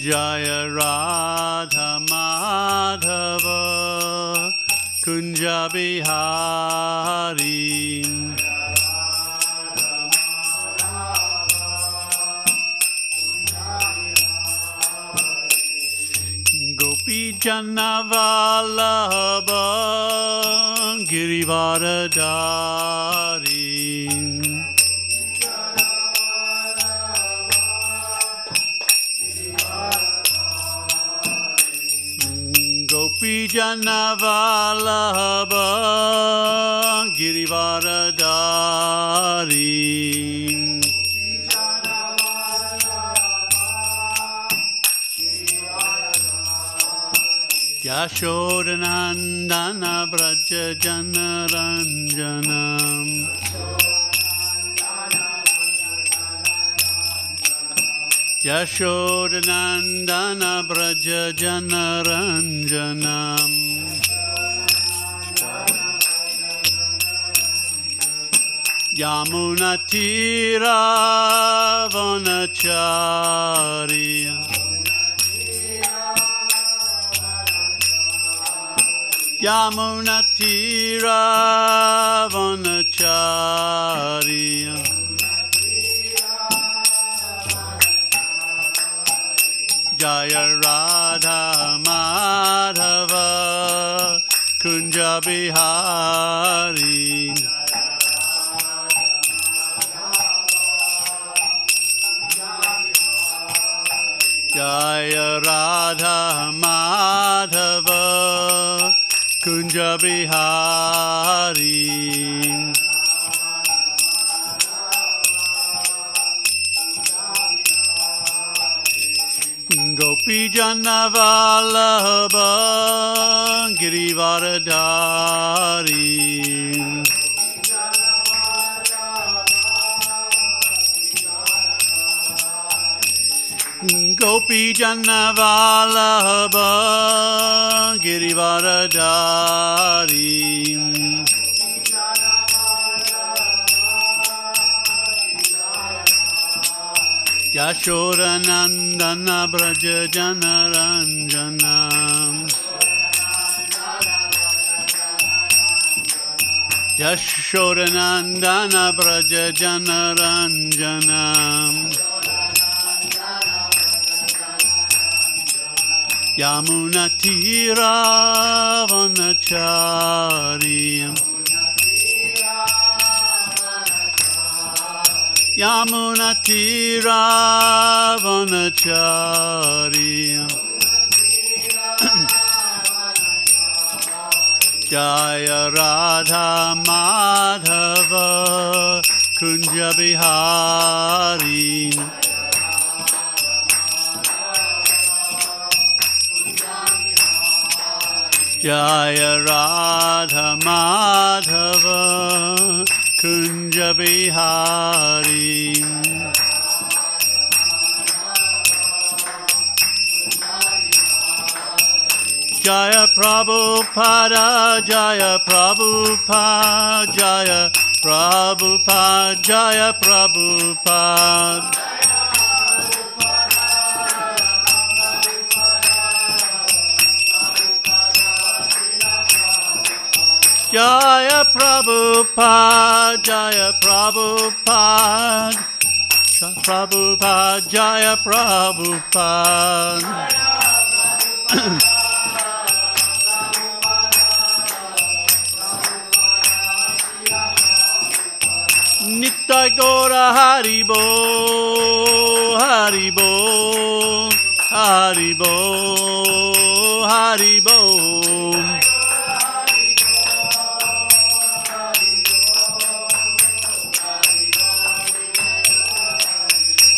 Jaya Radha Madhava Kunja Bihari Gopi Janavalabha Girivaradari Gopi Janavalabha Girivaradari Yashodanandana Braja Janaranjanam Yashodanandana Braja Janaranjanam Yamunatira Vanacharya Yamunatira Vanacharya Jaya Radha Madhava Kunja Bihari Jaya Radha Madhava Kunja Bihari Gopi Janavalabha Girivaradari Gopi Janavalabha Girivaradari Yashodanandana Braja Janaranjanam Yashodanandana Braja Janaranjanam Yamunatira Vanacharya Yamunatira Vanacharya Jaya Radha Madhava Kunja Bihari Jaya Radha Madhava Kunja Bihari Jaya Prabhupada Jaya Prabhupada Jaya Prabhupada Jaya Prabhupada Jaya Prabhupada, Jaya Prabhupada, Prabhupada, Jaya Prabhupada. Nitya Gora Haribo, Haribo, Haribo, Haribo.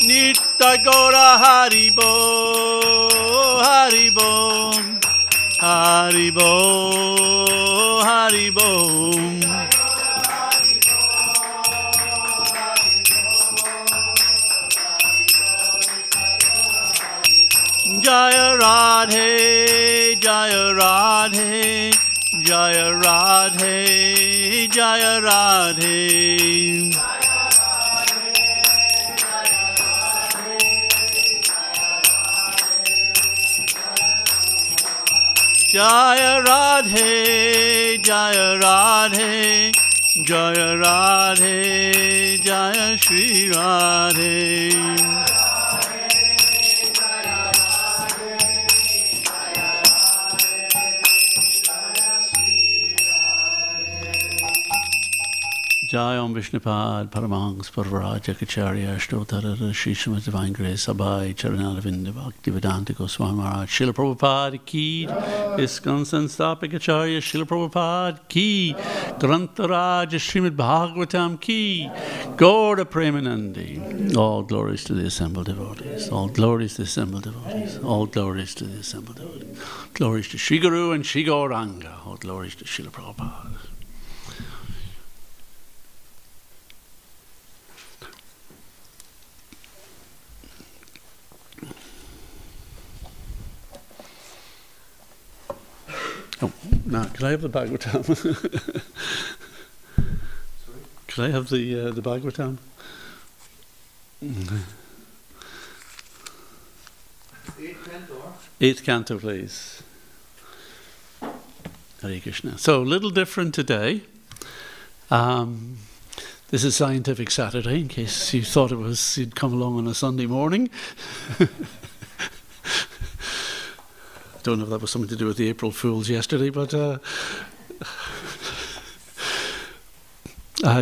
Nitya Gora Haribo, Haribo, Haribo, Haribo. Jaya Radhe, Jaya Radhe, Jaya Radhe, Jaya Radhe. Jaya Radhe, Jaya Radhe, Jaya Radhe, Jaya Shri Radhe. Jai Om Vishnupad, Paramahansa Parvaraja Kacharya, Ashtotara, Shri Srimad Divine Grace, Abhay, Charanalavinda, Bhaktivedanta Goswami Maharaj, Srila Prabhupada Ki, Iskon Sanstapik Acharya, Srila Prabhupada Ki, Grantaraj, Srimad Bhagavatam Ki, Gaura Premanandi. All glories to the assembled devotees, all glories to the assembled devotees, all glories to the assembled devotees. Glories to Shri Guru and Shri Gauranga, all glories to Srila Prabhupada. Oh, now, can I have the Bhagavatam? Sorry? Can I have the Bhagavatam? Eighth canto, please. Hare Krishna. So, a little different today. This is Scientific Saturday, in case you thought you'd come along on a Sunday morning. I don't know if that was something to do with the April Fools yesterday, but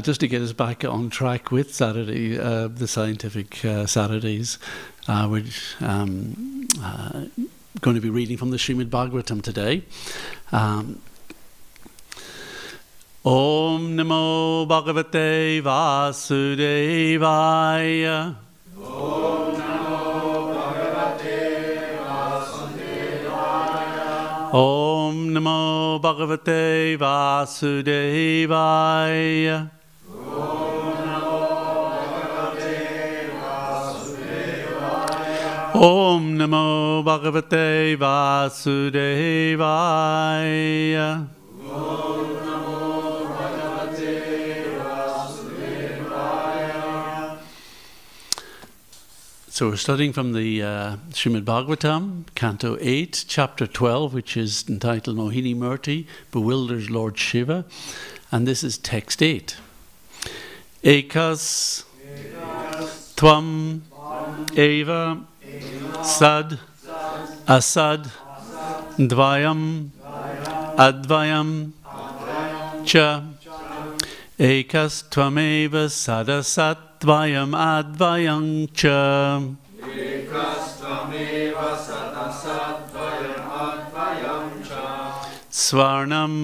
just to get us back on track with Saturday, the Scientific Saturdays, we're going to be reading from the Srimad Bhagavatam today. Om Namo Bhagavate Vasudevaya. Om Namo Bhagavate Vasudevaya. Om Namo Bhagavate Vasudevaya. So we're studying from the Srimad Bhagavatam, Canto 8, Chapter 12, which is entitled Mohini Murti, Bewilders Lord Shiva. And this is text 8. Ekas Tvam Eva Sad Asad Dvayam Advayam Cha Ekas Tvameva Sadasat Dvayam Advayam Cha Ekas Tvameva Sadasat Dvayam Advayam Cha Svarnam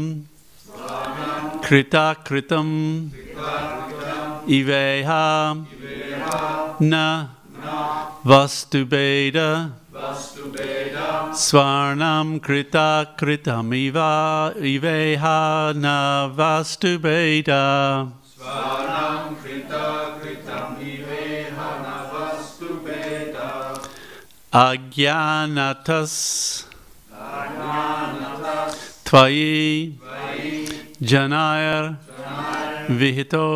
Krita Kritam Iveha Na Vastubheda Svarnam Krita Kritam Iveha Na Vastubheda Svarnam Krita Kritam Iveha Na Vastubheda Agyanatas Tvayi Janayar Vihito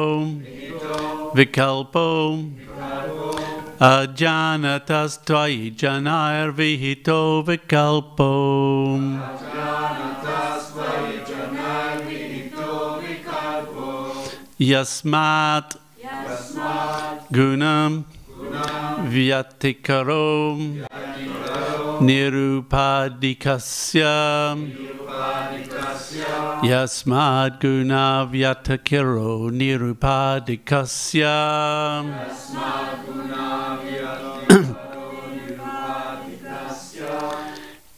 Vikalpo Ajanatas Tvayi Janayar Vihito Vikalpo Yasmat Gunam Vyatikaro Nirupadikasya Yasmat Guna Vyatikaro Nirupadikasya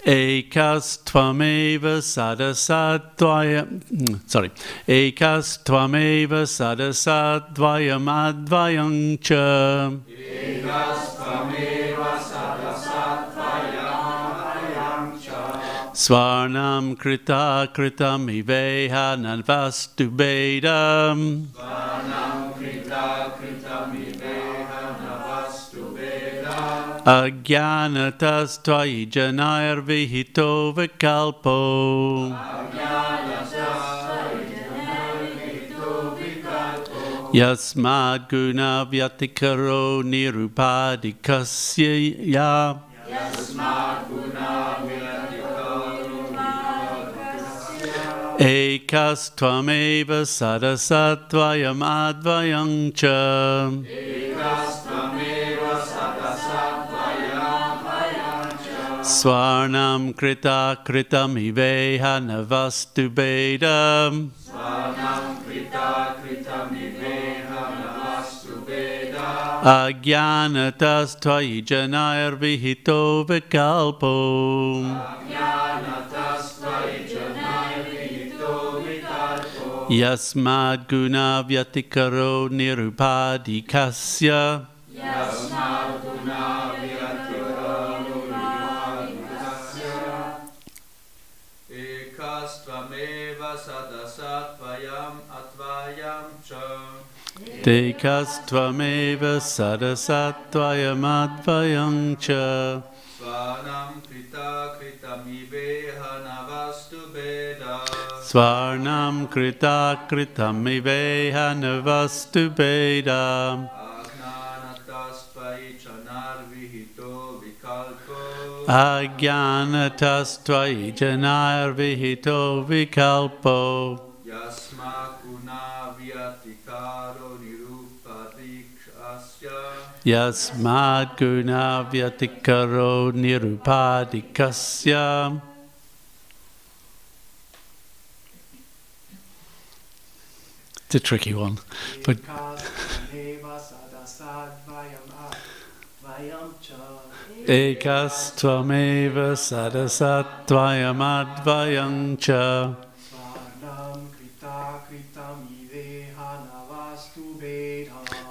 Ekas Tvameva Sadasattvayam Ekas Tvameva Sadasattvayam Advayam Cha Ekas Tvameva Sadasattvayam Advayam Cha Svarnam Krita Kritam Iveha Navastubhedam Svarnam Krita Kritam Iveha Navastubhedam Agyanatas Tvayi Janayar Vihito Vikalpo Yasmad Guna Vyatikaro Nirupadikasya Yasmad Guna Vyatikaro Ekas tvameva sadasattvayam advayam cha. Swarnam krita kritam iveha navastu bedam. Ajnanatas tvai janair vihito vikalpo. Yasmad guna vyatikaro nirupadikasya. Ekastvameva sadasattvayam atvayam cha. Tekastvameva sadasattvayam advayam cha. Svanam krita kritamiveha navastu beda. Swarnam krita kritamiveha navastu beda. Ajnanatastvai chanar vihito vikalpo. Ajnanatas tvai janar vihito vikalpo. Yasmakuna vyatikaro nirupadikasya. Yasmad guna vyatikaro nirupadikasya. It's a tricky one, but Ekas tvameva sadasattvayam advayam cha.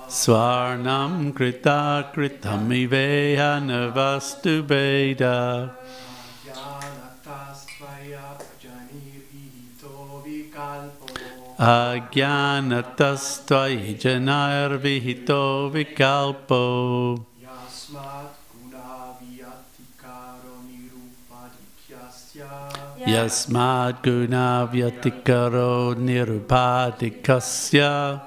Swarnam krita kritamiveha navastu beda. Ajnanatas tvai janair vihito vikalpo. Yasmad guna vyatikaro nirupadikasya.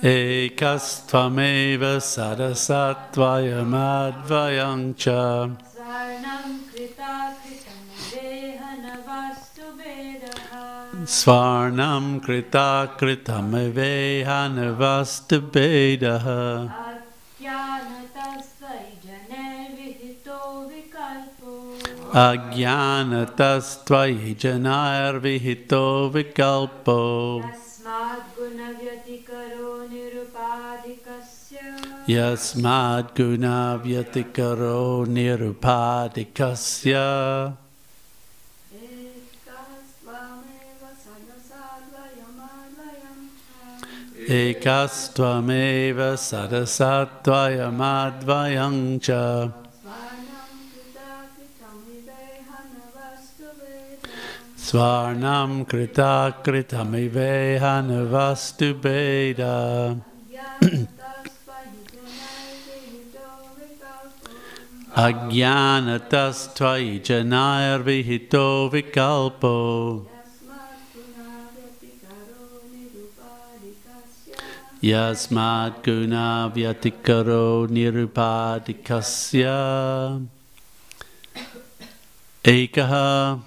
Ekastvameva sadasattvayam advayam cha. Swarnam krita kritamiveha navastu bedaha. Ajnanatas tvai janair vihito vikalpo. Yasmad guna vyatikaro nirupadikasya. Ekastvameva sadasattvayam advayam cha. Swarnam krita kritamiveha navastu beda. Ajnanatas tvai janair vihito vikalpo. Yasmad guna vyatikaro nirupadikasya. Ekaha,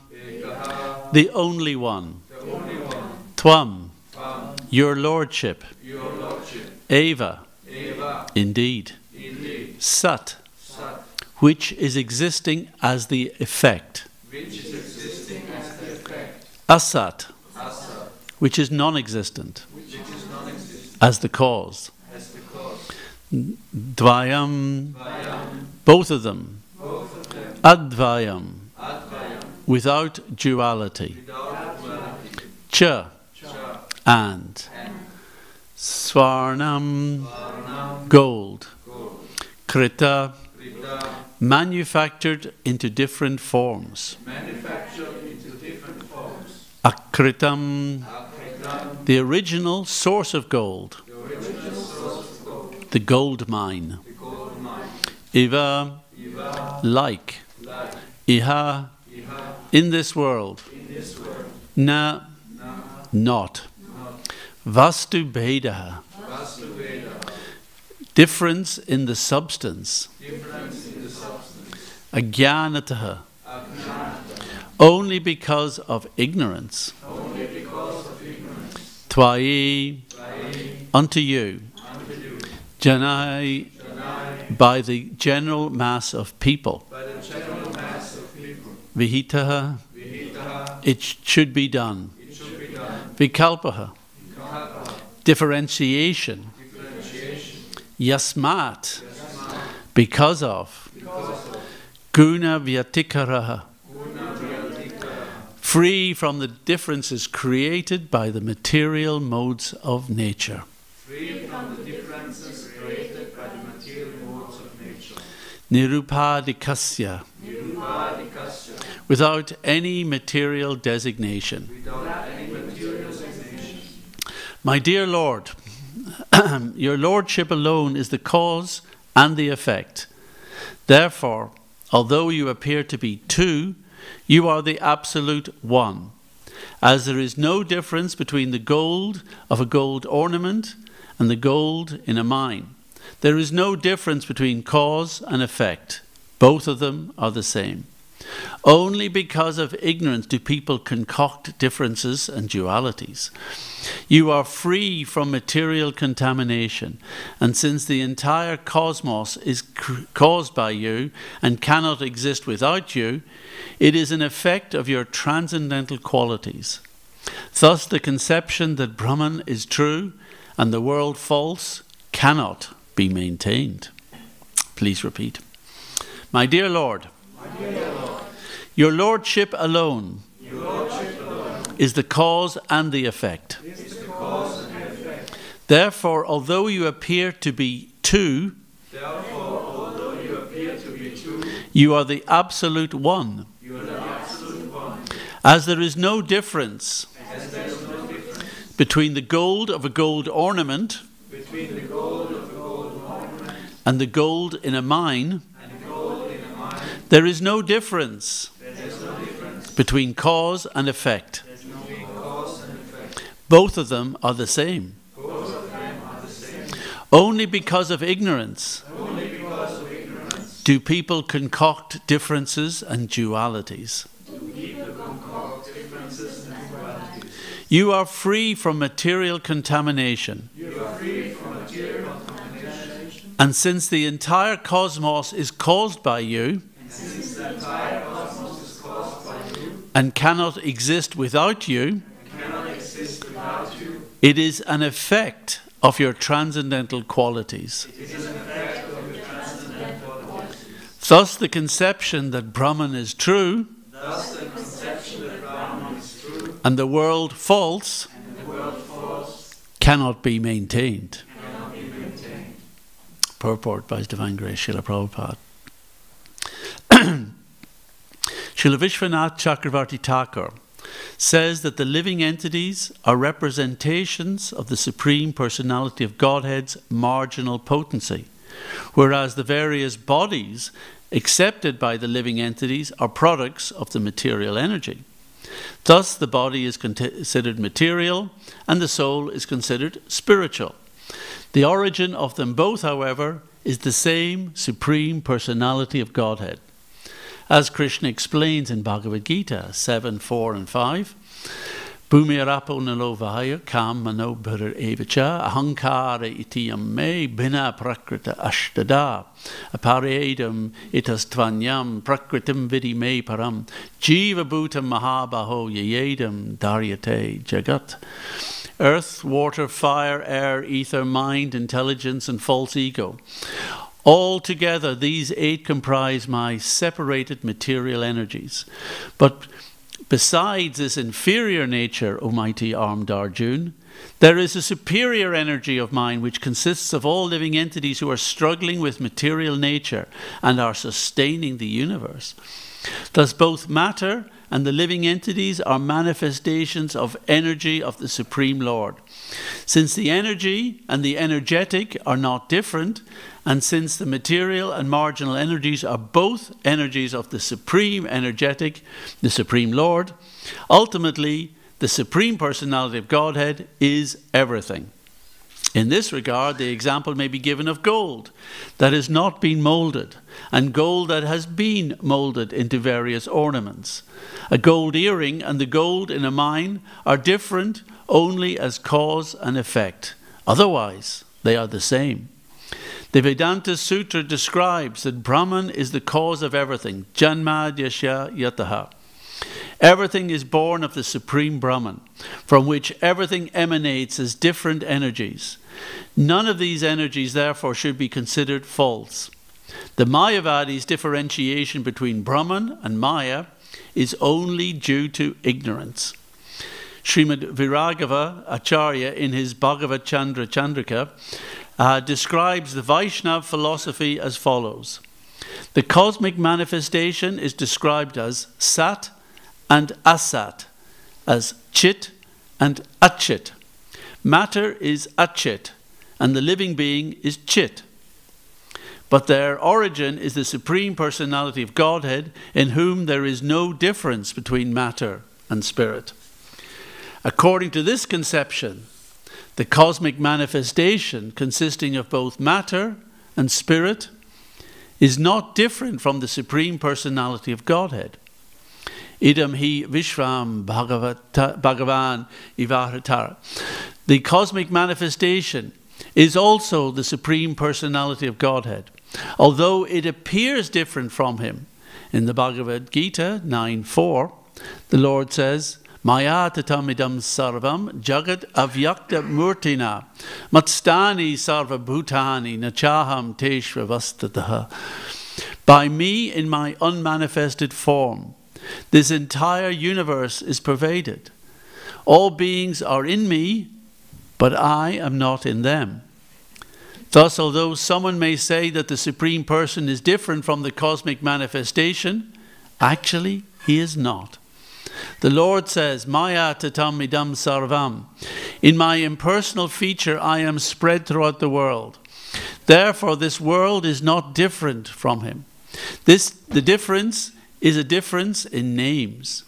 the only one. Tvam, your lordship. Eva, indeed. Sat, which is existing as the effect. Asat, which is non-existent as the cause. Dvayam, both of them. Advayam, without duality. Cha, and. Swarnam, gold. Krita, manufactured into different forms. Akritam, the original source of gold. The gold mine. Iva, like. Iha, in this world. Na, not. Vastu bhedabheda, difference in the substance, ajnanataha, only because of ignorance, tvai, unto you, janai, by the general mass of people, vihitaha, it should be done, vikalpaha, differentiation, yasmat, because of, guna vyatikaraha, free from the differences created by the material modes of nature. Nirupadikasya, without any material designation. My dear Lord, your Lordship alone is the cause and the effect. Therefore, although you appear to be two, you are the absolute one. As there is no difference between the gold of a gold ornament and the gold in a mine, there is no difference between cause and effect. Both of them are the same. Only because of ignorance do people concoct differences and dualities. You are free from material contamination, and since the entire cosmos is caused by you and cannot exist without you, it is an effect of your transcendental qualities. Thus the conception that Brahman is true and the world false cannot be maintained. Please repeat. My dear Lord, your Lordship alone is the cause and the effect. Therefore, although you appear to be two, you are the absolute one. As there is no difference between the gold of a gold ornament and the gold in a mine, there is no difference between cause and effect. Both of them are the same. Only because of ignorance do people concoct differences and dualities. You are free from material contamination. And since the entire cosmos is caused by you and cannot exist without you, it is an effect of your transcendental qualities. Thus the conception that Brahman is true and the world false cannot be maintained. Purport by His Divine Grace Srila Prabhupada. Srila Vishwanath Chakravarti Thakur says that the living entities are representations of the Supreme Personality of Godhead's marginal potency, whereas the various bodies accepted by the living entities are products of the material energy. Thus the body is considered material and the soul is considered spiritual. The origin of them both, however, is the same Supreme Personality of Godhead. As Krishna explains in Bhagavad Gita 7, 4 and 5, Bhumirapo nalo vahaya kam mano bharar evacha ahankara itiyam me bina prakrita ashtada aparedam itastvanyam prakritim vidi me param jiva bhutam mahabaho yayedam daryate jagat. Earth, water, fire, air, ether, mind, intelligence, and false ego. All together, these 8 comprise my separated material energies. But besides this inferior nature, O mighty armed Arjun, there is a superior energy of mine which consists of all living entities who are struggling with material nature and are sustaining the universe. Thus both matter and the living entities are manifestations of energy of the Supreme Lord. Since the energy and the energetic are not different, and since the material and marginal energies are both energies of the Supreme Energetic, the Supreme Lord, ultimately the Supreme Personality of Godhead is everything. In this regard, the example may be given of gold that has not been moulded, and gold that has been moulded into various ornaments. A gold earring and the gold in a mine are different only as cause and effect. Otherwise, they are the same. The Vedanta Sutra describes that Brahman is the cause of everything, Janmad Yasya Yataha. Everything is born of the Supreme Brahman, from which everything emanates as different energies. None of these energies, therefore, should be considered false. The Mayavadi's differentiation between Brahman and Maya is only due to ignorance. Srimad Viraghava Acharya, in his Bhagavad Chandra Chandrika, describes the Vaishnava philosophy as follows. The cosmic manifestation is described as Sat and Asat, as Chit and Achit. Matter is Achit, and the living being is Chit. But their origin is the Supreme Personality of Godhead, in whom there is no difference between matter and spirit. According to this conception, the cosmic manifestation, consisting of both matter and spirit, is not different from the Supreme Personality of Godhead. Idam hi Vishvam Bhagavan Ivahatara. The cosmic manifestation is also the Supreme Personality of Godhead, although it appears different from him. In the Bhagavad Gita 9:4, the Lord says, Maya tatamidam sarvam jagat avyakta murtina matstani sarva bhutani nachaham teshva vastataha. By me in my unmanifested form, this entire universe is pervaded. All beings are in me, but I am not in them. Thus, although someone may say that the Supreme Person is different from the cosmic manifestation, actually he is not. The Lord says, Maya tatam idam sarvam. In my impersonal feature I am spread throughout the world. Therefore this world is not different from him. The difference is a difference in names.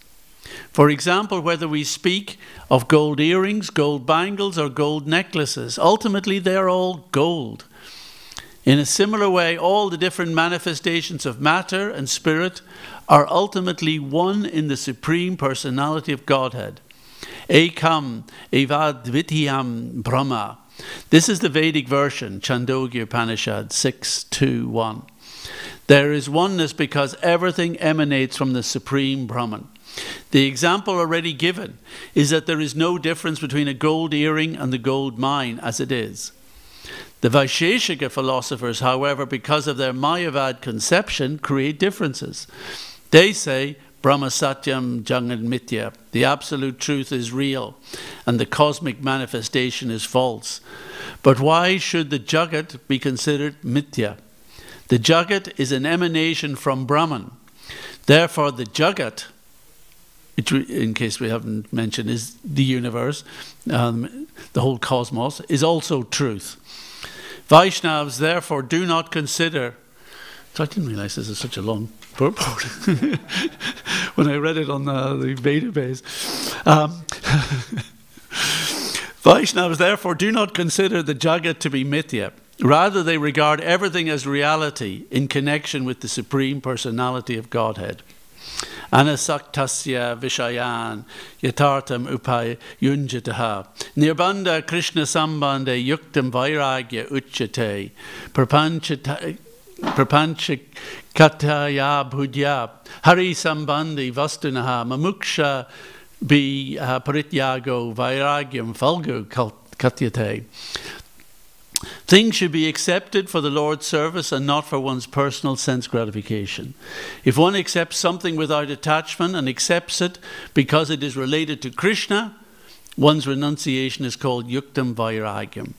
For example, whether we speak of gold earrings, gold bangles, or gold necklaces, ultimately they are all gold. In a similar way, all the different manifestations of matter and spirit are ultimately one in the Supreme Personality of Godhead. Ekam evadvityam Brahma. This is the Vedic version, Chandogya Upanishad 6.2.1. There is oneness because everything emanates from the Supreme Brahman. The example already given is that there is no difference between a gold earring and the gold mine as it is. The Vaisheshika philosophers, however, because of their Mayavad conception, create differences. They say, Brahma Satyam Jagat Mithya, the absolute truth is real and the cosmic manifestation is false. But why should the Jagat be considered Mithya? The Jagat is an emanation from Brahman. Therefore the Jagat, which, in case we haven't mentioned, is the universe, the whole cosmos, is also truth. Vaishnavas therefore do not consider, so I didn't realize this is such a long purport when I read it on the database. Vaishnavas therefore do not consider the Jagat to be Mithya. Rather, they regard everything as reality in connection with the Supreme Personality of Godhead. Anasaktasya vishayan yatartam upayunjataha nirbandha krishna sambandhe yuktam vairagya uchate prapanchakataya bhudya hari sambandhi vastunaha mamuksha bi parityago vairagyam falgu katyate. Things should be accepted for the Lord's service and not for one's personal sense gratification. If one accepts something without attachment and accepts it because it is related to Krishna, one's renunciation is called yuktam vairagyam.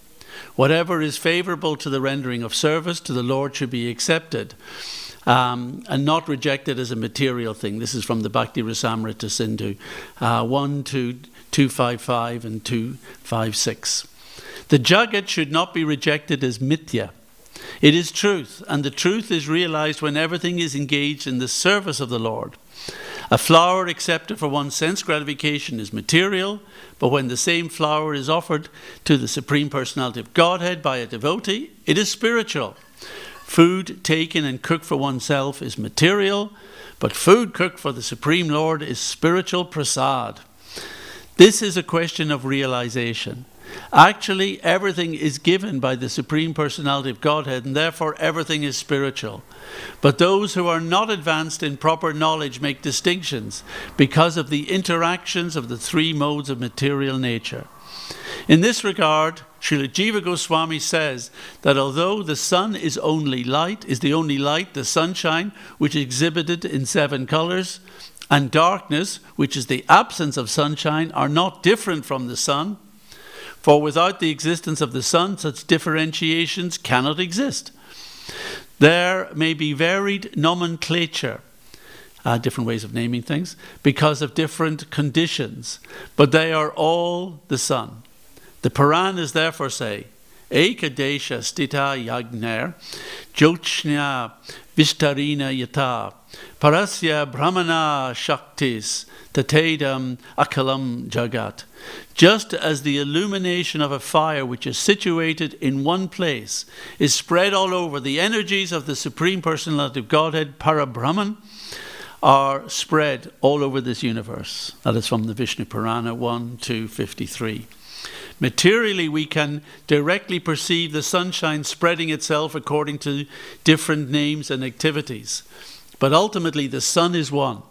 Whatever is favorable to the rendering of service to the Lord should be accepted and not rejected as a material thing. This is from the Bhakti Rasamrita Sindhu 1.255 and 2.56. The Jagat should not be rejected as mithya. It is truth, and the truth is realized when everything is engaged in the service of the Lord. A flower accepted for one's sense gratification is material, but when the same flower is offered to the Supreme Personality of Godhead by a devotee, it is spiritual. Food taken and cooked for oneself is material, but food cooked for the Supreme Lord is spiritual prasad. This is a question of realization. Actually, everything is given by the Supreme Personality of Godhead, and therefore everything is spiritual. But those who are not advanced in proper knowledge make distinctions because of the interactions of the three modes of material nature. In this regard, Srila Jiva Goswami says that although the sun is the only light, the sunshine, which is exhibited in 7 colors, and darkness, which is the absence of sunshine, are not different from the sun. For without the existence of the sun, such differentiations cannot exist. There may be varied nomenclature, different ways of naming things, because of different conditions, but they are all the sun. The Puranas therefore say, Ekadesha stita yagner, jyotsna vistarina yata, parasya brahmana shaktis, tatedam akalam jagat. Just as the illumination of a fire which is situated in one place is spread all over, the energies of the Supreme Personality of Godhead, Parabrahman, are spread all over this universe. That is from the Vishnu Purana 1:253. Materially, we can directly perceive the sunshine spreading itself according to different names and activities. But ultimately, the sun is one.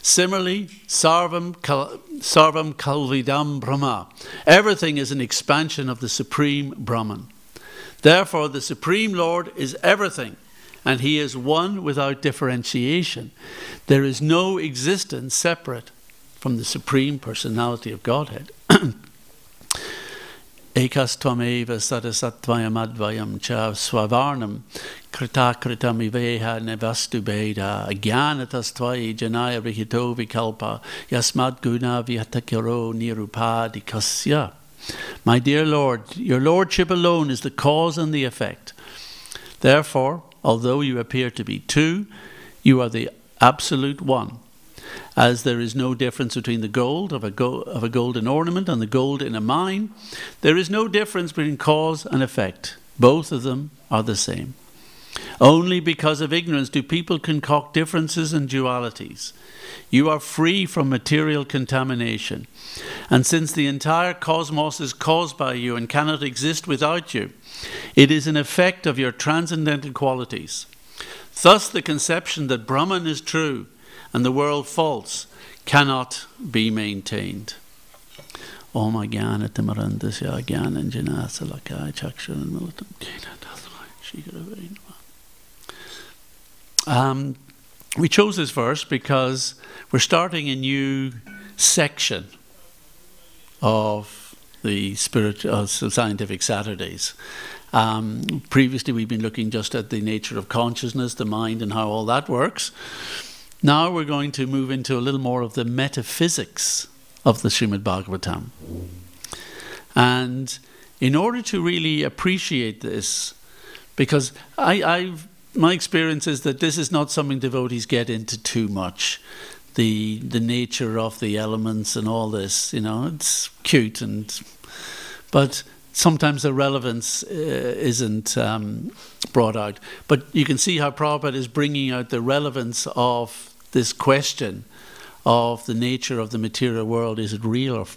Similarly, sarvam kalvidam brahma. Everything is an expansion of the Supreme Brahman. Therefore, the Supreme Lord is everything, and he is one without differentiation. There is no existence separate from the Supreme Personality of Godhead. Ekas tvameva sadasatvayam advayam cha swavarnam kritakritam iveha nevastu bheda agyanatastvai janaya vihito vikalpa yasmad guna vyatakiro nirupadikasya. My dear Lord, your Lordship alone is the cause and the effect. Therefore, although you appear to be two, you are the absolute one. As there is no difference between the gold of a golden ornament and the gold in a mine, there is no difference between cause and effect. Both of them are the same. Only because of ignorance do people concoct differences and dualities. You are free from material contamination. And since the entire cosmos is caused by you and cannot exist without you, it is an effect of your transcendental qualities. Thus the conception that Brahman is true and the world false cannot be maintained. Om Ajnana Timirandasya Jnananjana Salakaya Chakshuran Militam Jena Tasmai Shikara Vainama. We chose this verse because we're starting a new section of the Scientific Saturdays. Previously we've been looking just at the nature of consciousness, the mind, and how all that works. Now we're going to move into a little more of the metaphysics of the Srimad Bhagavatam. And in order to really appreciate this, because my experience is that this is not something devotees get into too much. The nature of the elements and all this, it's cute, but sometimes the relevance isn't brought out. But you can see how Prabhupada is bringing out the relevance of this question of the nature of the material world. Is it real or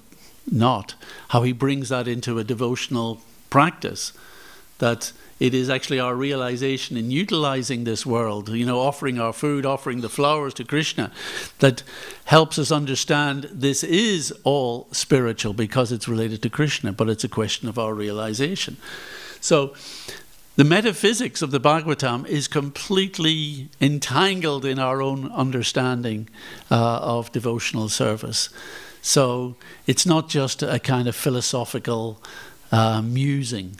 not? How he brings that into a devotional practice. That it is actually our realization in utilizing this world, offering our food, offering the flowers to Krishna, that helps us understand this is all spiritual because it's related to Krishna, but it's a question of our realization. So the metaphysics of the Bhagavatam is completely entangled in our own understanding of devotional service. So it's not just a kind of philosophical musing.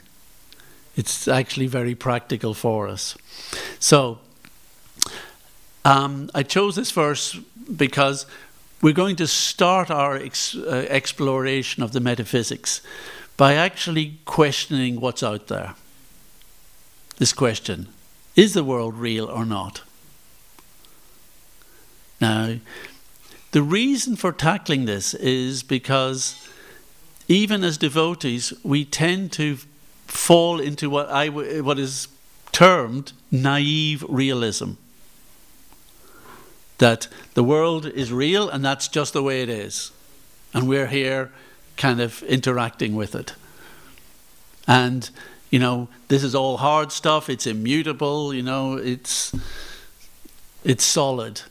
It's actually very practical for us. So I chose this verse because we're going to start our exploration of the metaphysics by actually questioning what's out there. This question, is the world real or not? Now, the reason for tackling this is because even as devotees, we tend to fall into what is termed naive realism. That the world is real and that's just the way it is. And we're here kind of interacting with it. And, this is all hard stuff, it's immutable, it's solid.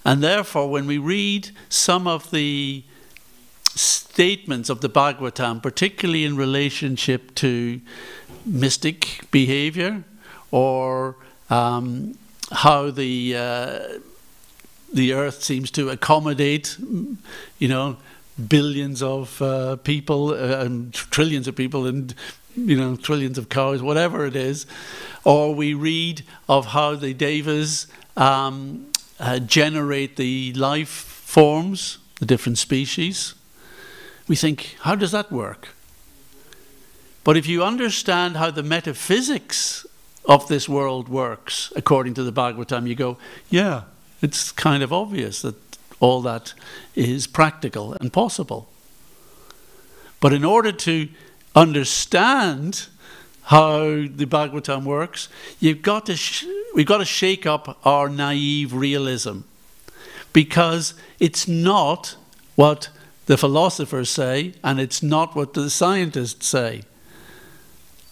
And therefore, when we read some of the statements of the Bhagavatam, particularly in relationship to mystic behavior, or how the earth seems to accommodate, billions of people and trillions of people and trillions of cows, whatever it is, or we read of how the devas generate the life forms, the different species. We think, how does that work? But if you understand how the metaphysics of this world works, according to the Bhagavatam, you go, yeah, it's kind of obvious that all that is practical and possible. But in order to understand how the Bhagavatam works, we've got to shake up our naive realism, because it's not what the philosophers say and it's not what the scientists say.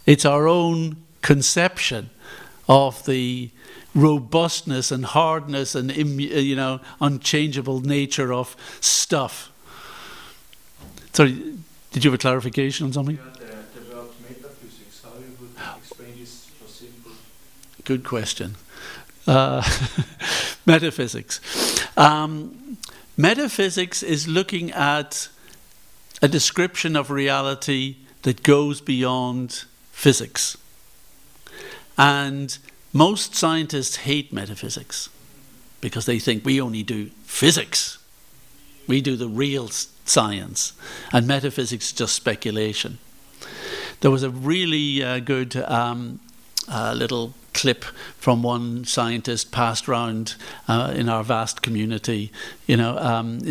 It's our own conception of the robustness and hardness and unchangeable nature of stuff. Sorry, did you have a clarification on something? Yeah, the word metaphysics, how you would explain this for simple? Good question. Metaphysics. Metaphysics is looking at a description of reality that goes beyond physics. And most scientists hate metaphysics because they think we only do physics. We do the real science. And metaphysics is just speculation. There was a really good little clip from one scientist passed around in our vast community, among the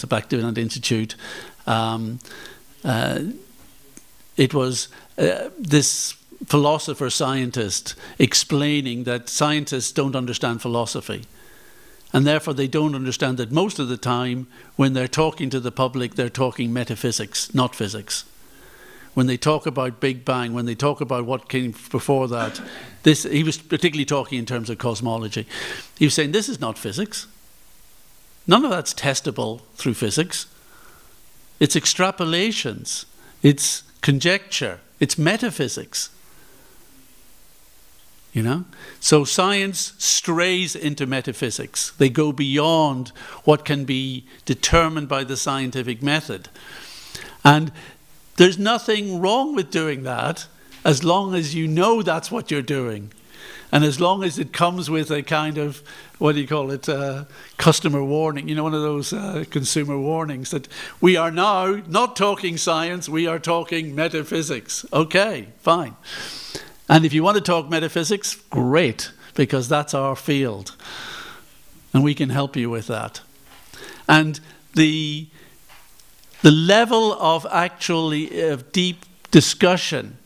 Bhaktivedanta Institute. It was this philosopher scientist explaining that scientists don't understand philosophy, and therefore they don't understand that most of the time when they're talking to the public, they're talking metaphysics, not physics. When they talk about Big Bang, when they talk about what came before that, he was particularly talking in terms of cosmology. He was saying, this is not physics. None of that's testable through physics. It's extrapolations. It's conjecture. It's metaphysics. So science strays into metaphysics. They go beyond what can be determined by the scientific method. And there's nothing wrong with doing that as long as you know that's what you're doing. And as long as it comes with a kind of, customer warning, one of those consumer warnings that we are now not talking science, we are talking metaphysics. Okay, fine. And if you want to talk metaphysics, great, because that's our field. And we can help you with that. And the level of deep discussion.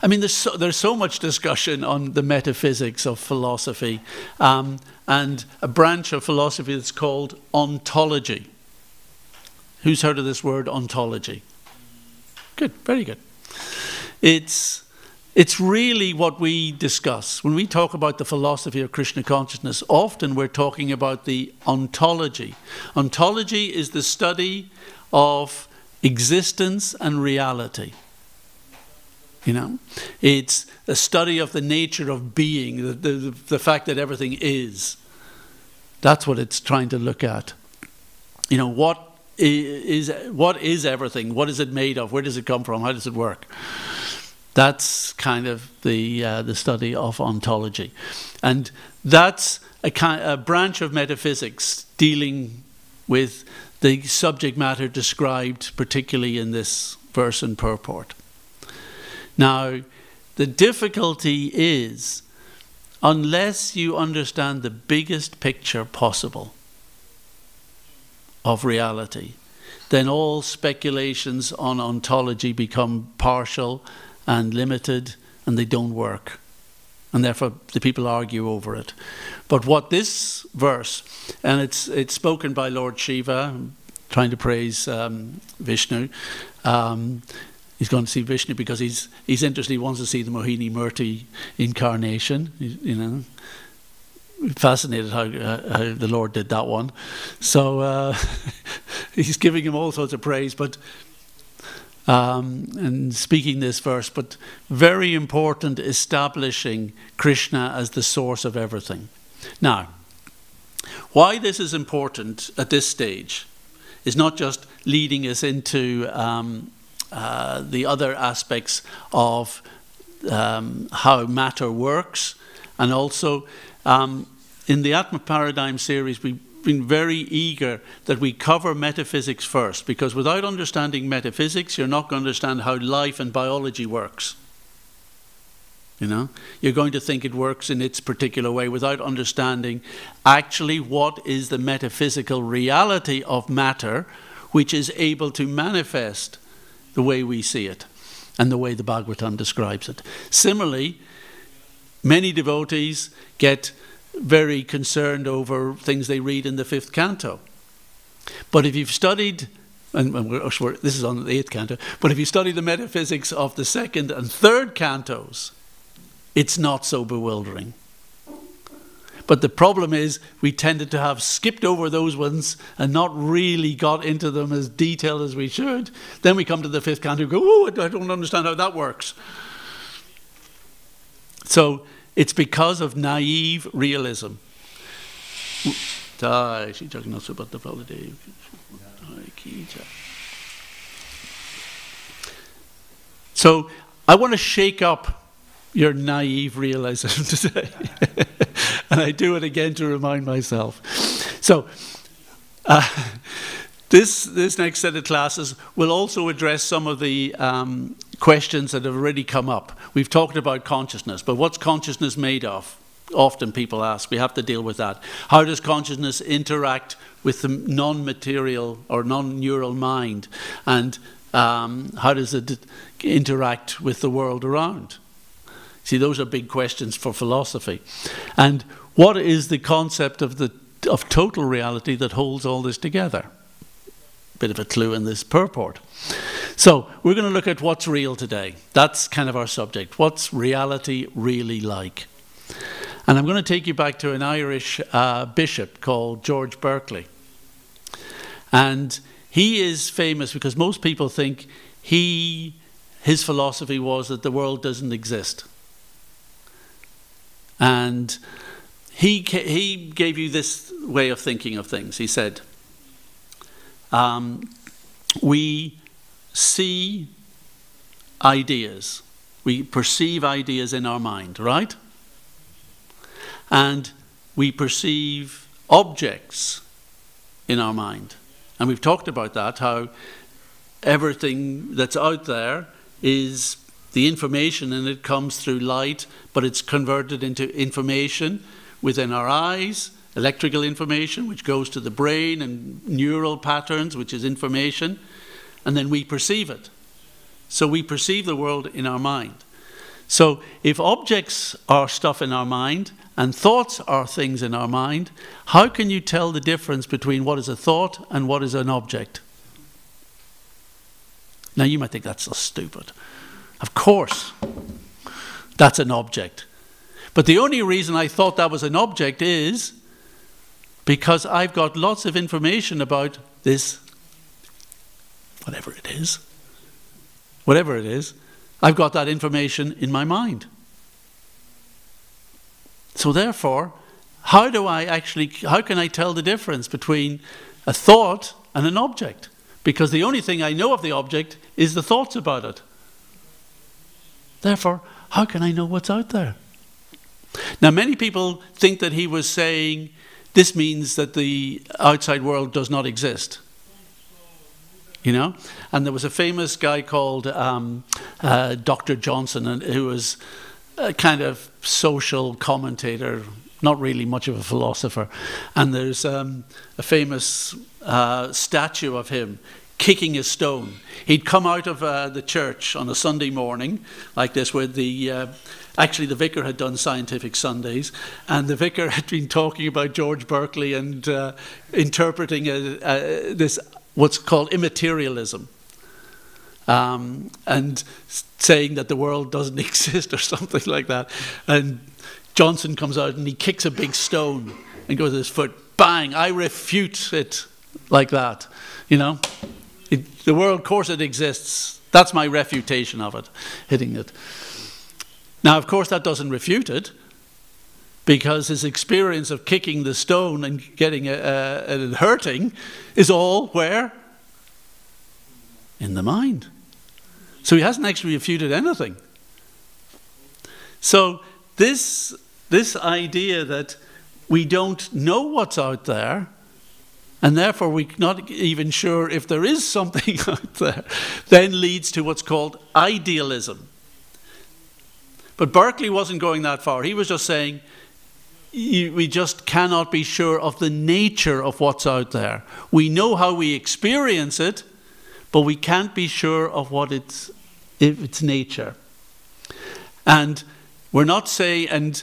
I mean, there's so much discussion on the metaphysics of philosophy, and a branch of philosophy that's called ontology. Who's heard of this word, ontology? Good, very good. It's really what we discuss. When we talk about the philosophy of Krishna consciousness, often we're talking about the ontology. Ontology is the study of existence and reality. It's a study of the nature of being, the fact that everything is. That's what it's trying to look at. What is everything? What is it made of? Where does it come from? How does it work? That's kind of the study of ontology. And that's a branch of metaphysics dealing with the subject matter described particularly in this verse and purport. Now, the difficulty is, unless you understand the biggest picture possible, of reality, then all speculations on ontology become partial and limited, and they don't work. And therefore the people argue over it. But what this verse, and it's spoken by Lord Shiva, trying to praise Vishnu. He's going to see Vishnu because he's interested. He wants to see the Mohini Murti incarnation. You know, fascinated how the Lord did that one. So he's giving him all sorts of praise, but and speaking this verse. But very important, establishing Krishna as the source of everything. Now, why this is important at this stage is not just leading us into the other aspects of how matter works, and also in the Atma Paradigm series we've been very eager that we cover metaphysics first, because without understanding metaphysics you're not going to understand how life and biology works. You know, you're going to think it works in its particular way without understanding actually what is the metaphysical reality of matter, which is able to manifest the way we see it and the way the Bhagavatam describes it. Similarly, many devotees get very concerned over things they read in the 5th canto. But if you've studied, and this is on the 8th canto, but if you study the metaphysics of the 2nd and 3rd cantos, it's not so bewildering. But the problem is we tended to have skipped over those ones and not really got into them as detailed as we should. Then we come to the 5th canto and go, oh, I don't understand how that works. So it's because of naive realism. So I want to shake up your naive realism today. And I do it again to remind myself. So this next set of classes will also address some of the questions that have already come up. We've talked about consciousness, but what's consciousness made of? Often people ask. We have to deal with that. How does consciousness interact with the non-material or non-neural mind? And how does it interact with the world around? See, those are big questions for philosophy. And what is the concept of total reality that holds all this together? Bit of a clue in this purport. So we're going to look at what's real today. That's kind of our subject. What's reality really like? And I'm going to take you back to an Irish bishop called George Berkeley. And he is famous because most people think his philosophy was that the world doesn't exist. And he gave you this way of thinking of things. He said, we see ideas. We perceive ideas in our mind, right? And we perceive objects in our mind. And we've talked about that, how everything that's out there is the information, and it comes through light, but it's converted into information within our eyes, electrical information, which goes to the brain, and neural patterns, which is information, and then we perceive it. So we perceive the world in our mind. So if objects are stuff in our mind, and thoughts are things in our mind, how can you tell the difference between what is a thought and what is an object? Now you might think that's so stupid. Of course, that's an object. But the only reason I thought that was an object is because I've got lots of information about this, whatever it is. Whatever it is, I've got that information in my mind. So therefore, how can I tell the difference between a thought and an object? Because the only thing I know of the object is the thoughts about it. Therefore, how can I know what's out there? Now, many people think that he was saying this means that the outside world does not exist. You know? And there was a famous guy called Dr. Johnson, who was a kind of social commentator, not really much of a philosopher. And there's a famous statue of him kicking a stone. He'd come out of the church on a Sunday morning like this, where actually the vicar had done Scientific Sundays, and the vicar had been talking about George Berkeley and interpreting this what's called immaterialism, and saying that the world doesn't exist or something like that. And Johnson comes out and he kicks a big stone and goes with his foot, bang, I refute it, like that, you know. The world, of course it exists. That's my refutation of it, hitting it. Now, of course, that doesn't refute it, because his experience of kicking the stone and getting and hurting is all where? In the mind. So he hasn't actually refuted anything. So this idea that we don't know what's out there, and therefore we're not even sure if there is something out there, then leads to what's called idealism. But Berkeley wasn't going that far. He was just saying, we just cannot be sure of the nature of what's out there. We know how we experience it, but we can't be sure of what its nature. And we're not saying, and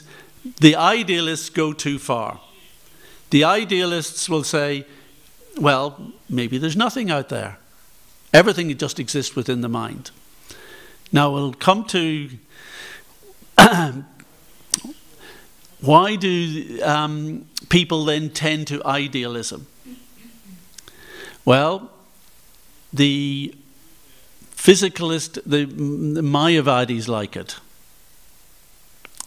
the idealists go too far. The idealists will say, well, maybe there's nothing out there. Everything just exists within the mind. Now we'll come to why do people then tend to idealism? Well, the physicalist, the Mayavadis like it.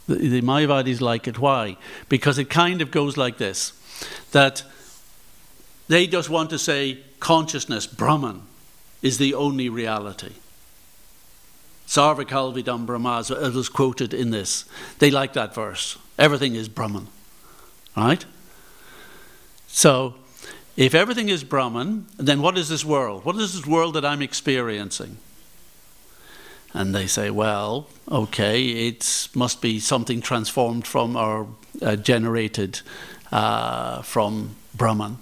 The Mayavadis like it. Why? Because it kind of goes like this, that they just want to say consciousness, Brahman, is the only reality. Sarvakalvidam Brahma, as was quoted in this. They like that verse. Everything is Brahman. Right? So, if everything is Brahman, then what is this world? What is this world that I'm experiencing? And they say, well, okay, it must be something transformed from or generated from Brahman.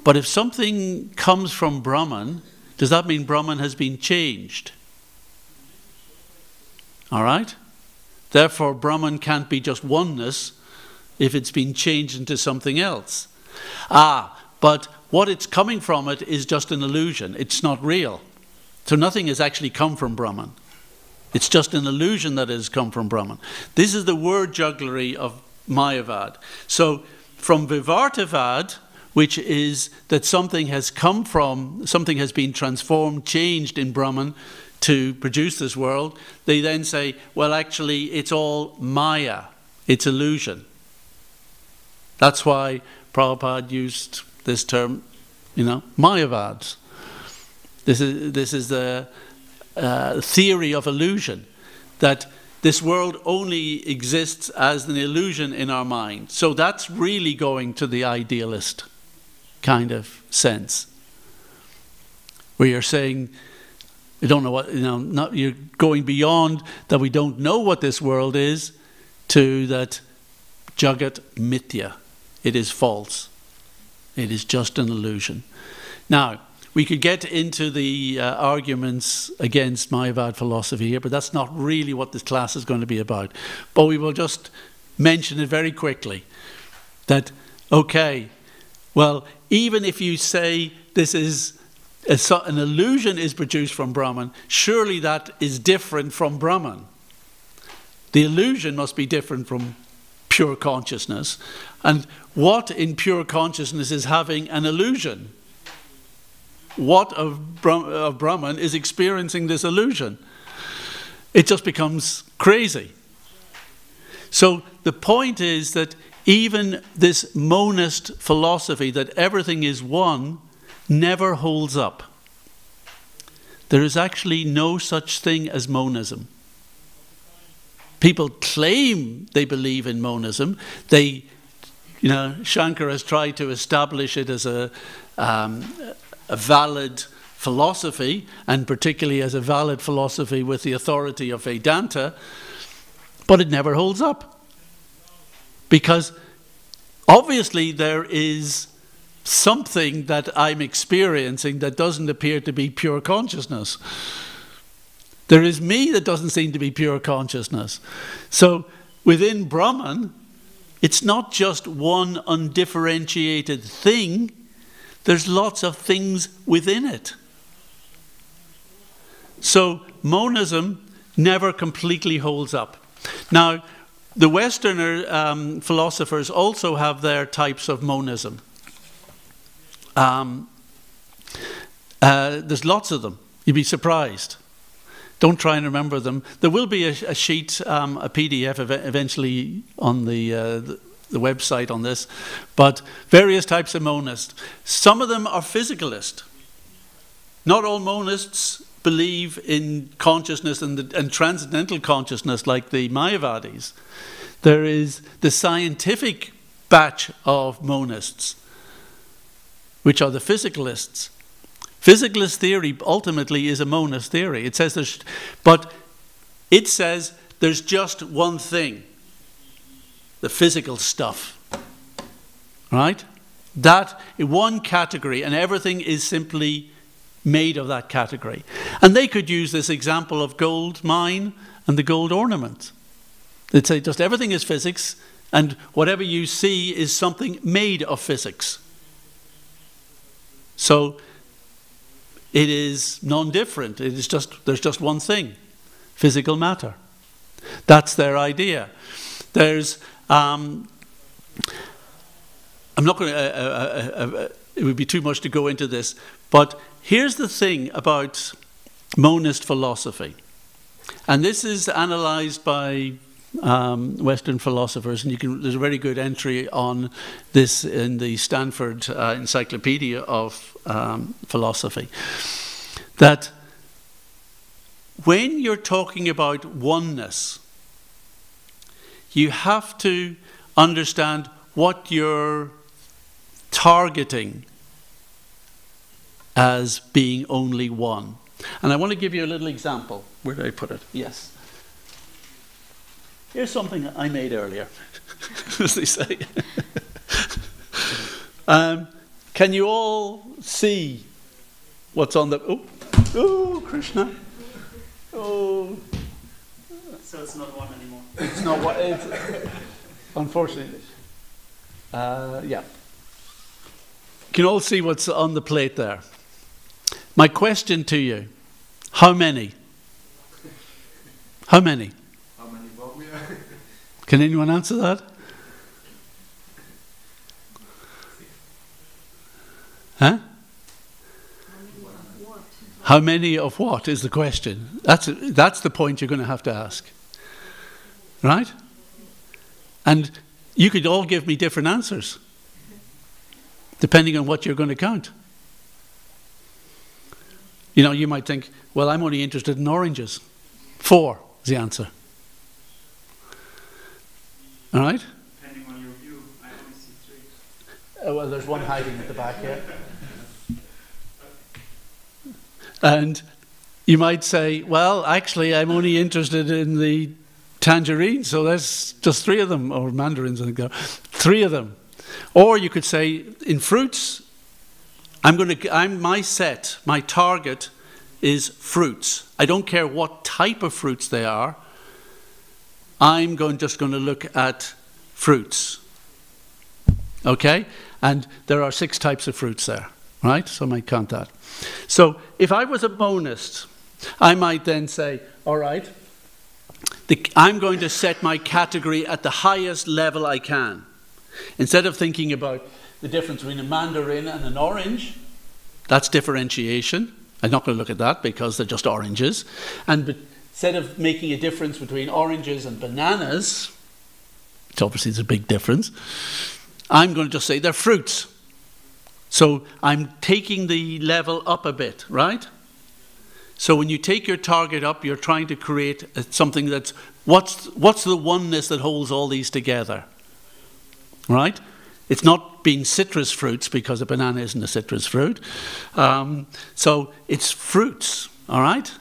But if something comes from Brahman, does that mean Brahman has been changed? All right? Therefore, Brahman can't be just oneness if it's been changed into something else. But what it's coming from it is just an illusion. It's not real. So nothing has actually come from Brahman. It's just an illusion that has come from Brahman. This is the word jugglery of Mayavad. So from Vivartavad, which is that something has come from, something has been transformed, changed in Brahman to produce this world, they then say, well, actually, it's all Maya. It's illusion. That's why Prabhupada used this term, Mayavads. This is the theory of illusion, that this world only exists as an illusion in our mind. So that's really going to the idealist kind of sense, where you're saying, you don't know what, you're going beyond that we don't know what this world is to that Jagat Mithya. It is false. It is just an illusion. Now, we could get into the arguments against Mayavad philosophy here, but that's not really what this class is going to be about. But we will just mention it very quickly. That, okay, well, even if you say this is an illusion is produced from Brahman, surely that is different from Brahman. The illusion must be different from pure consciousness. And what in pure consciousness is having an illusion? What of Brahman is experiencing this illusion? It just becomes crazy. So the point is that even this monist philosophy that everything is one never holds up. There is actually no such thing as monism. People claim they believe in monism. Shankar has tried to establish it as a valid philosophy, and particularly as a valid philosophy with the authority of Vedanta, but it never holds up. Because obviously there is something that I'm experiencing that doesn't appear to be pure consciousness. There is me that doesn't seem to be pure consciousness. So within Brahman, it's not just one undifferentiated thing. There's lots of things within it. So monism never completely holds up. Now, the Westerner philosophers also have their types of monism. There's lots of them. You'd be surprised. Don't try and remember them. There will be a sheet, a PDF eventually on the website on this, but various types of monists. Some of them are physicalist. Not all monists believe in consciousness and transcendental consciousness like the Mayavadis. There is the scientific batch of monists, which are the physicalists. Physicalist theory ultimately is a monist theory. It says there's just one thing, the physical stuff, right? That one category, and everything is simply made of that category. And they could use this example of gold mine and the gold ornament. They'd say just everything is physics, and whatever you see is something made of physics. So it is non-different. It is there's just one thing, physical matter. That's their idea. There's I'm not going to. It would be too much to go into this, but here's the thing about monist philosophy, and this is analysed by Western philosophers, and there's a very good entry on this in the Stanford Encyclopedia of Philosophy, that when you're talking about oneness, you have to understand what you're targeting as being only one. And I want to give you a little example. Where did I put it? Yes. Here's something I made earlier, as they say. Can you all see what's on the... Oh, Krishna. Oh. So it's not one anymore. It's not what... Unfortunately. Yeah. Can you all see what's on the plate there? My question to you, how many? How many? How many what we are? Can anyone answer that? Huh? How many of what is the question? That's the point you're going to have to ask. Right? And you could all give me different answers, depending on what you're going to count. You know, you might think, well, I'm only interested in oranges. 4 is the answer. All right? Depending on your view, I only see 3. Well, there's one hiding at the back here. And you might say, well, actually, I'm only interested in the tangerines, so there's just 3 of them, or mandarins, I think there are 3 of them. Or you could say, in fruits, my target is fruits. I don't care what type of fruits they are. I'm just going to look at fruits. Okay? And there are 6 types of fruits there, right? So I might count that. So if I was a monist, I might then say, all right, I'm going to set my category at the highest level I can. Instead of thinking about the difference between a mandarin and an orange, that's differentiation. I'm not going to look at that because they're just oranges. And instead of making a difference between oranges and bananas, which obviously is a big difference, I'm going to just say they're fruits. So I'm taking the level up a bit, right? So when you take your target up, you're trying to create something that's, what's the oneness that holds all these together? Right? It's not being citrus fruits, because a banana isn't a citrus fruit. So it's fruits, all right?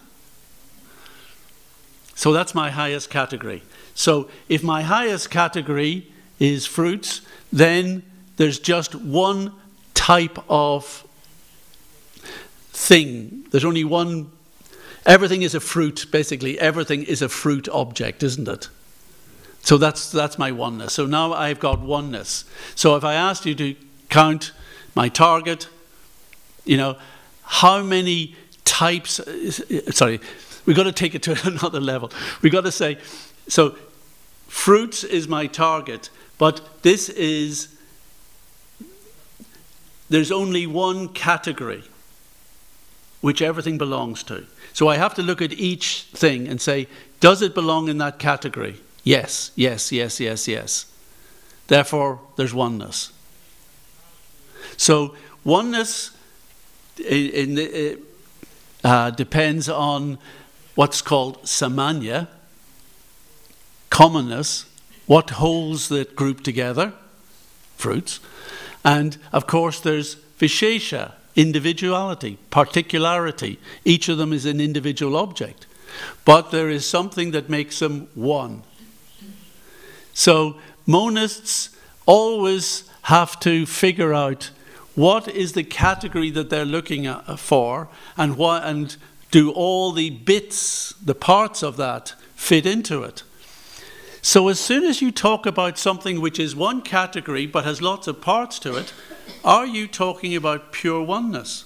So that's my highest category. So if my highest category is fruits, then there's just one type of thing. There's only one. Everything is a fruit, basically. Everything is a fruit object, isn't it? So that's my oneness. So now I've got oneness. So if I asked you to count my target, you know, how many types, sorry, we've got to take it to another level. We've got to say, so fruits is my target, but there's only one category which everything belongs to. So I have to look at each thing and say, does it belong in that category? Yes, yes, yes, yes, yes. Therefore, there's oneness. So oneness depends on what's called samanya, commonness, what holds that group together, fruits. And of course there's vishesha, individuality, particularity. Each of them is an individual object. But there is something that makes them one. So monists always have to figure out what is the category that they're looking for, and do all the bits, the parts of that fit into it. So as soon as you talk about something which is one category but has lots of parts to it, are you talking about pure oneness?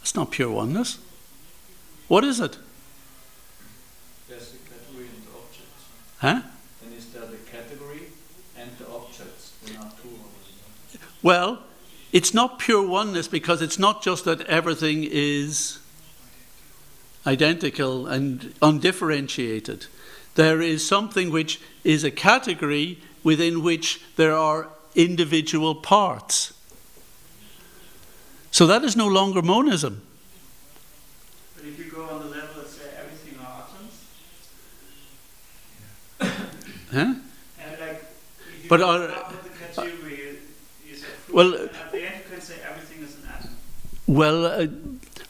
It's not pure oneness. What is it? There's the category and the objects. Huh? Then is there the category and the objects? They're not two of them. Well, it's not pure oneness because it's not just that everything is identical and undifferentiated. There is something which is a category within which there are individual parts. So that is no longer monism. But if you go on the level that say everything are atoms, Huh? and like if you But go are- up with the category, you say fruit, Well, at the end you can say everything is an atom. Well,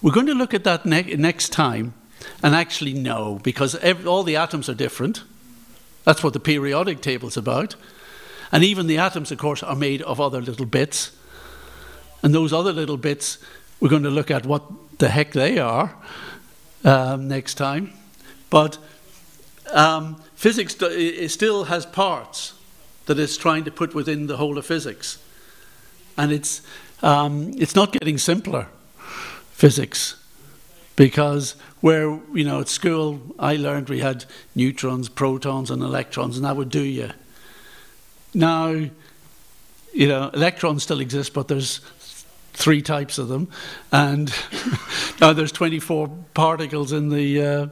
we're going to look at that next time and actually know, because all the atoms are different. That's what the periodic table's about. And even the atoms, of course, are made of other little bits. And those other little bits, we're going to look at what the heck they are next time. But physics it still has parts that it's trying to put within the whole of physics. And it's not getting simpler, physics. Because where, you know, at school I learned we had neutrons, protons and electrons, and that would do you. Now, you know, electrons still exist, but there's 3 types of them. And now there's 24 particles in the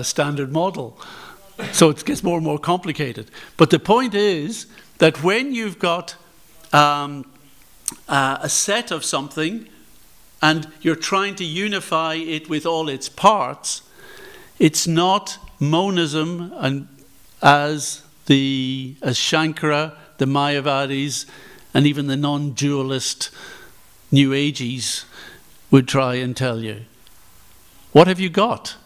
standard model. So it gets more and more complicated. But the point is that when you've got a set of something, and you're trying to unify it with all its parts, it's not monism, and as Shankara, the Mayavadis, and even the non-dualist New Ages would try and tell you. What have you got?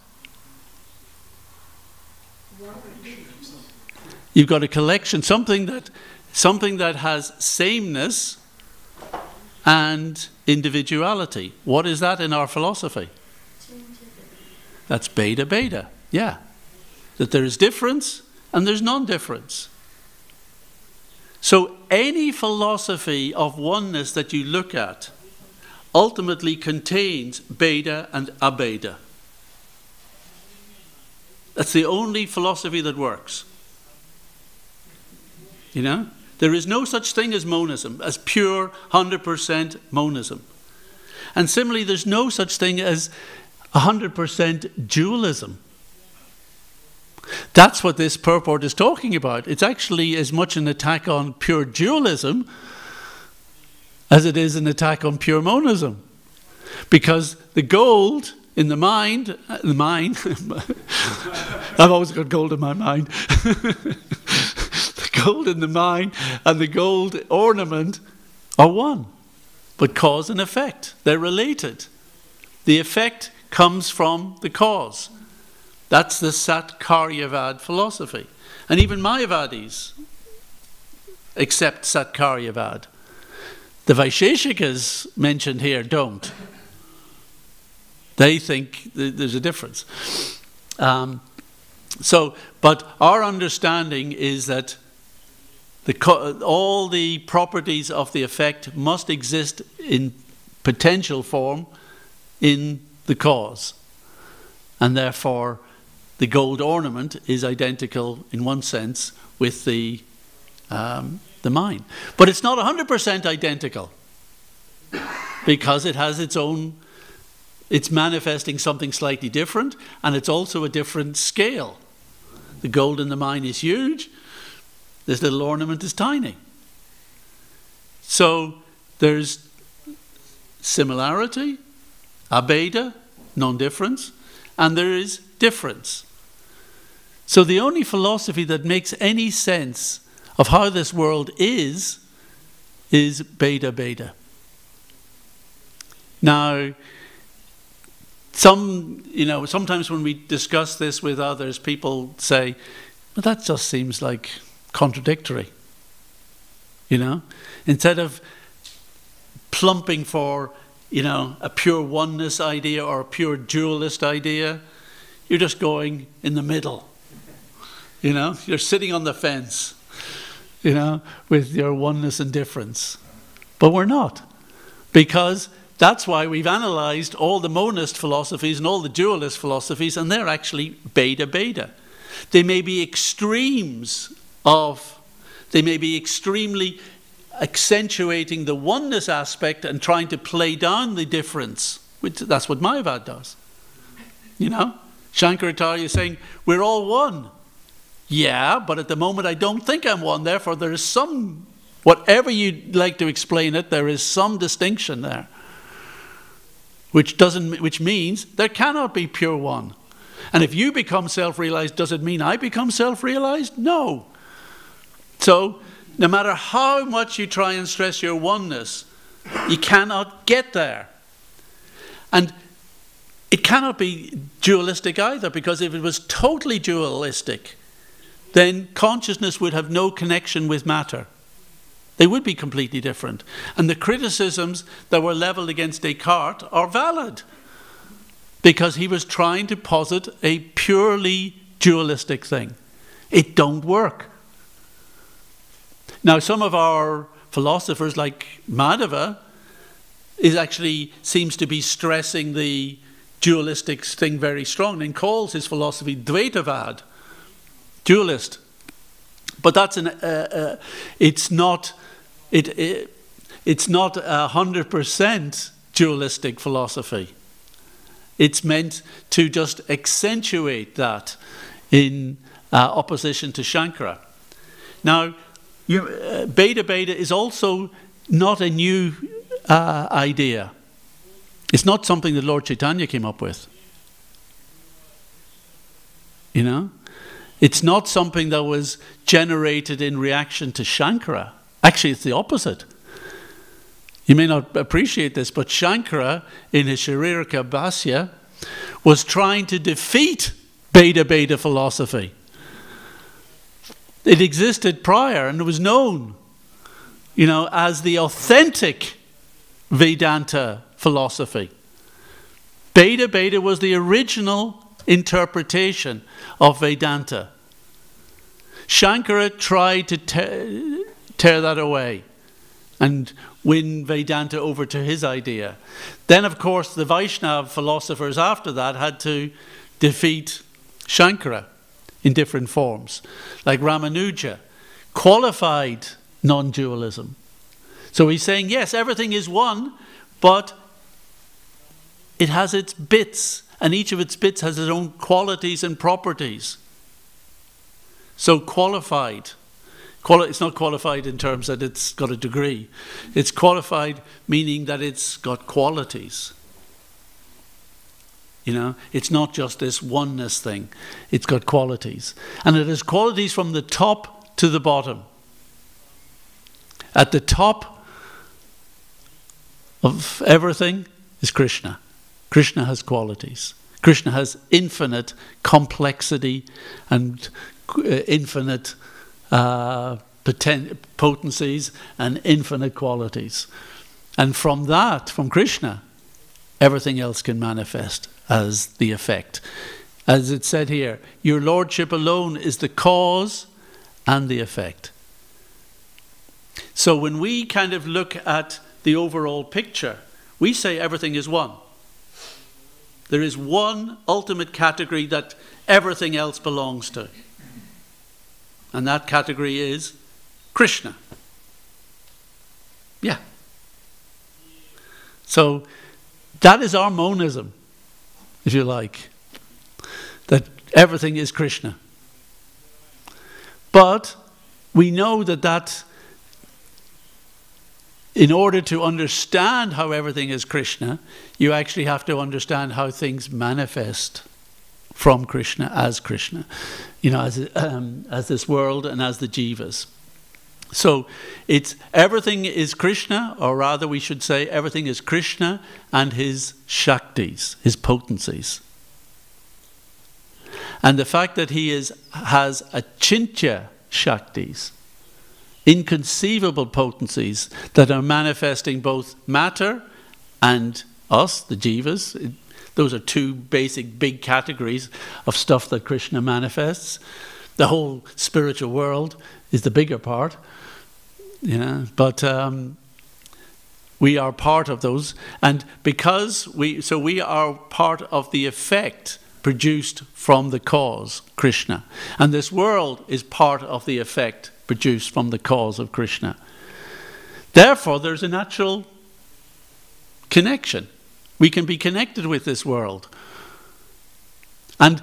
You've got a collection, something that has sameness and individuality. What is that in our philosophy? That's bhedabheda, yeah. That there is difference and there's non-difference. So any philosophy of oneness that you look at ultimately contains bheda and abheda. That's the only philosophy that works. You know? There is no such thing as monism, as pure 100% monism. And similarly, there's no such thing as 100% dualism. That's what this purport is talking about. It's actually as much an attack on pure dualism as it is an attack on pure monism. Because the gold in the mind, I've always got gold in my mind. The gold in the mind and the gold ornament are one. But cause and effect, they're related. The effect comes from the cause. That's the Sat Karyavad philosophy. And even Mayavadis accept Satkaryavad. The Vaisheshikas mentioned here don't. They think there's a difference. But our understanding is that all the properties of the effect must exist in potential form in the cause. And therefore, the gold ornament is identical in one sense with the mind. But it's not 100% identical, because it has its own, it's manifesting something slightly different, and it's also a different scale. The gold in the mine is huge, this little ornament is tiny. So there's similarity, abheda, non-difference, and there is difference. So the only philosophy that makes any sense of how this world is bhedabheda. Now, sometimes when we discuss this with others, people say, well, that just seems like contradictory. Instead of plumping for, a pure oneness idea or a pure dualist idea, you're just going in the middle. You're sitting on the fence, with your oneness and difference. But we're not, because that's why we've analysed all the monist philosophies and all the dualist philosophies, and they're actually bhedabheda. They may be they may be extremely accentuating the oneness aspect and trying to play down the difference. That's what Mayavad does. Shankaracharya is saying, we're all one. Yeah, but at the moment I don't think I'm one, therefore there is some, whatever you'd like to explain it, there is some distinction there. Which means there cannot be pure one. And if you become self-realized, does it mean I become self-realized? No. So, no matter how much you try and stress your oneness, you cannot get there. And it cannot be dualistic either, because if it was totally dualistic, then consciousness would have no connection with matter. They would be completely different. And the criticisms that were leveled against Descartes are valid, because he was trying to posit a purely dualistic thing. It don't work. Now, some of our philosophers, like Madhava, seems to be stressing the dualistic thing very strongly and calls his philosophy Dvaitavad, dualist. But that's it's not 100% dualistic philosophy. It's meant to just accentuate that in opposition to Shankara. Now, bhedabheda is also not a new idea. It's not something that Lord Chaitanya came up with. It's not something that was generated in reaction to Shankara. Actually, it's the opposite. You may not appreciate this, but Shankara, in his Sharirika Bhasya, was trying to defeat bhedabheda philosophy. It existed prior, and it was known, as the authentic Vedanta philosophy. Bhedabheda was the original interpretation of Vedanta. Shankara tried to tear that away and win Vedanta over to his idea. Then, of course, the Vaishnava philosophers after that had to defeat Shankara in different forms, like Ramanuja, qualified non-dualism. So he's saying, yes, everything is one, but it has its bits, and each of its bits has its own qualities and properties. So qualified. It's not qualified in terms that it's got a degree. It's qualified meaning that it's got qualities. It's not just this oneness thing. It's got qualities. And it has qualities from the top to the bottom. At the top of everything is Krishna. Krishna has qualities. Krishna has infinite complexity and infinite potencies and infinite qualities. And from that, from Krishna, everything else can manifest as the effect. As it said here, your lordship alone is the cause and the effect. So when we kind of look at the overall picture, we say everything is one. There is one ultimate category that everything else belongs to. And that category is Krishna. Yeah. So that is our monism, if you like. That everything is Krishna. But we know that in order to understand how everything is Krishna, you actually have to understand how things manifest from Krishna, as this world and as the jivas. So it's everything is Krishna, or rather we should say everything is Krishna and his shaktis, his potencies. And the fact that he has Acintya shaktis, inconceivable potencies that are manifesting both matter and us, the jivas. Those are two basic big categories of stuff that Krishna manifests. The whole spiritual world is the bigger part, but we are part of those, and because we are part of the effect produced from the cause, Krishna, and this world is part of the effect produced from the cause of Krishna. Therefore, there's a natural connection. We can be connected with this world. And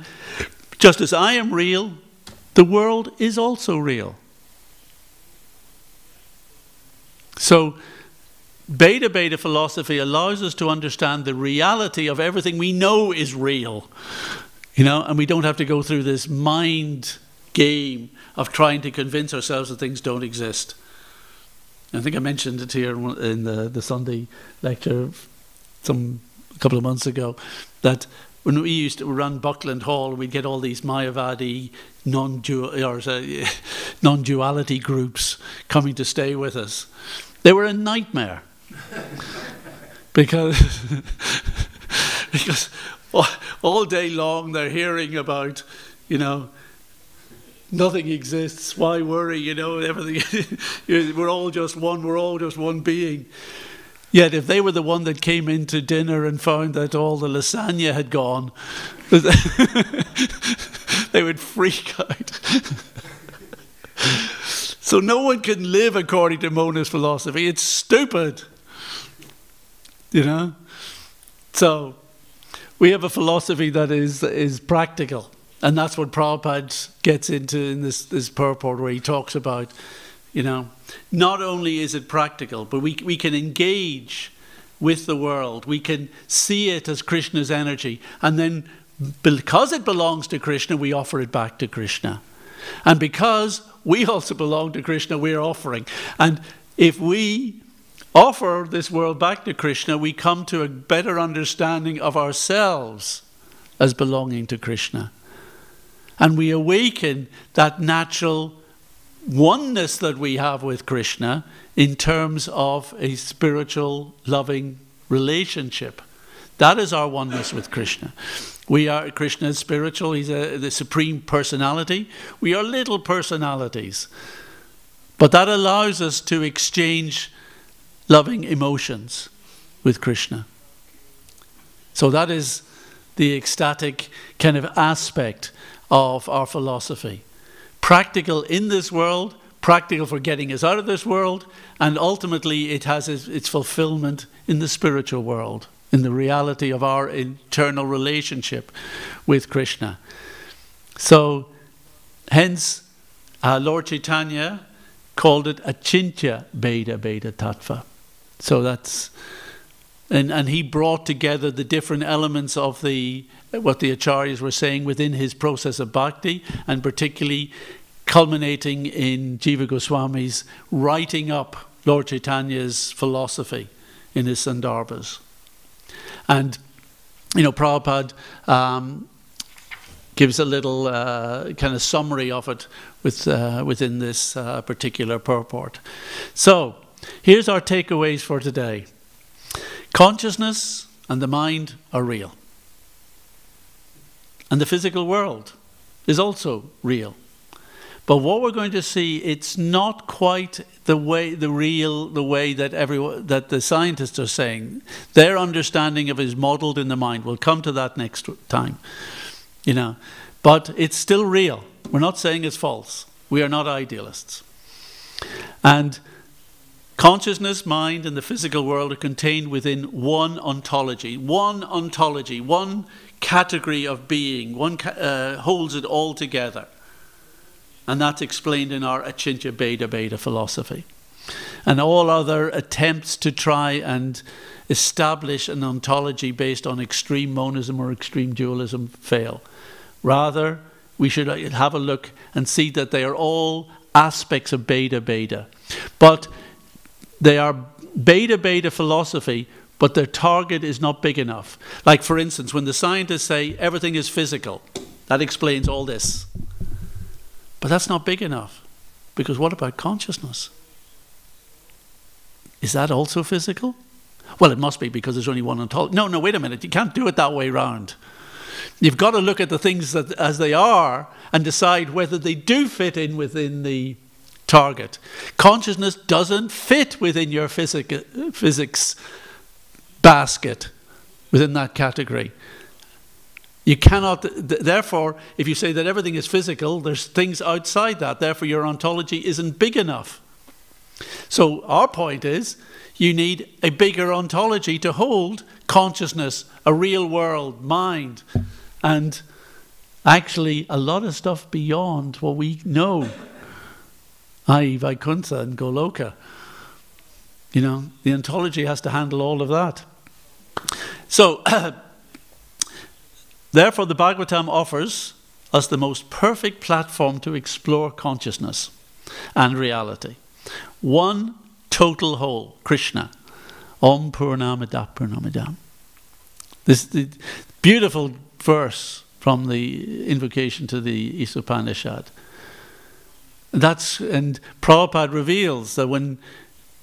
just as I am real, the world is also real. So, bhedabheda philosophy allows us to understand the reality of everything we know is real. And we don't have to go through this mind game of trying to convince ourselves that things don't exist. I think I mentioned it here in the Sunday lecture a couple of months ago, that when we used to run Buckland Hall, we'd get all these Mayavadi non-duality groups coming to stay with us. They were a nightmare because all day long they're hearing about, nothing exists, why worry, everything. We're all just one being. Yet if they were the one that came into dinner and found that all the lasagna had gone, they would freak out. So no one can live according to monist philosophy. It's stupid. So we have a philosophy that is practical. And that's what Prabhupada gets into in this purport, where he talks about, not only is it practical, but we can engage with the world. We can see it as Krishna's energy. And then because it belongs to Krishna, we offer it back to Krishna. And because we also belong to Krishna, we're offering. And if we offer this world back to Krishna, we come to a better understanding of ourselves as belonging to Krishna. And we awaken that natural oneness that we have with Krishna in terms of a spiritual, loving relationship. That is our oneness with Krishna. Krishna is spiritual, he's the supreme personality. We are little personalities. But that allows us to exchange loving emotions with Krishna. So that is the ecstatic kind of aspect of our philosophy. Practical in this world, practical for getting us out of this world, and ultimately it has its fulfillment in the spiritual world, in the reality of our internal relationship with Krishna. So, hence, Lord Chaitanya called it Acintya bhedabheda tattva. So that's, and he brought together the different elements of what the acharyas were saying within his process of bhakti, and particularly culminating in Jiva Goswami's writing up Lord Chaitanya's philosophy in his Sandarbhas. And, Prabhupada gives a little kind of summary of it within this particular purport. So, here's our takeaways for today. Consciousness and the mind are real. And the physical world is also real. But what we're going to see, it's not quite the way that the scientists are saying. Their understanding of it is modeled in the mind. We'll come to that next time. You know, but it's still real. We're not saying it's false. We are not idealists. And consciousness, mind, and the physical world are contained within one ontology, one category of being, holds it all together. And that's explained in our Acintya bhedabheda philosophy. And all other attempts to try and establish an ontology based on extreme monism or extreme dualism fail. Rather, we should have a look and see that they are all aspects of bhedabheda. But they are bhedabheda philosophy, but their target is not big enough. Like, for instance, when the scientists say everything is physical, that explains all this. But that's not big enough. Because what about consciousness? Is that also physical? Well, it must be, because there's only one ontology. No, wait a minute. You can't do it that way round. You've got to look at the things as they are and decide whether they do fit in within the target. Consciousness doesn't fit within your physics basket, within that category. You cannot, therefore, if you say that everything is physical, there's things outside that. Therefore, your ontology isn't big enough. So our point is, you need a bigger ontology to hold consciousness, a real world, mind, and actually a lot of stuff beyond what we know, i.e. Vaikuntha and Goloka. You know, the ontology has to handle all of that. So, therefore, the Bhagavatam offers us the most perfect platform to explore consciousness and reality. One total whole, Krishna. Om Purnamada Purnamidam. This the beautiful verse from the invocation to the Isopanishad. And Prabhupada reveals that when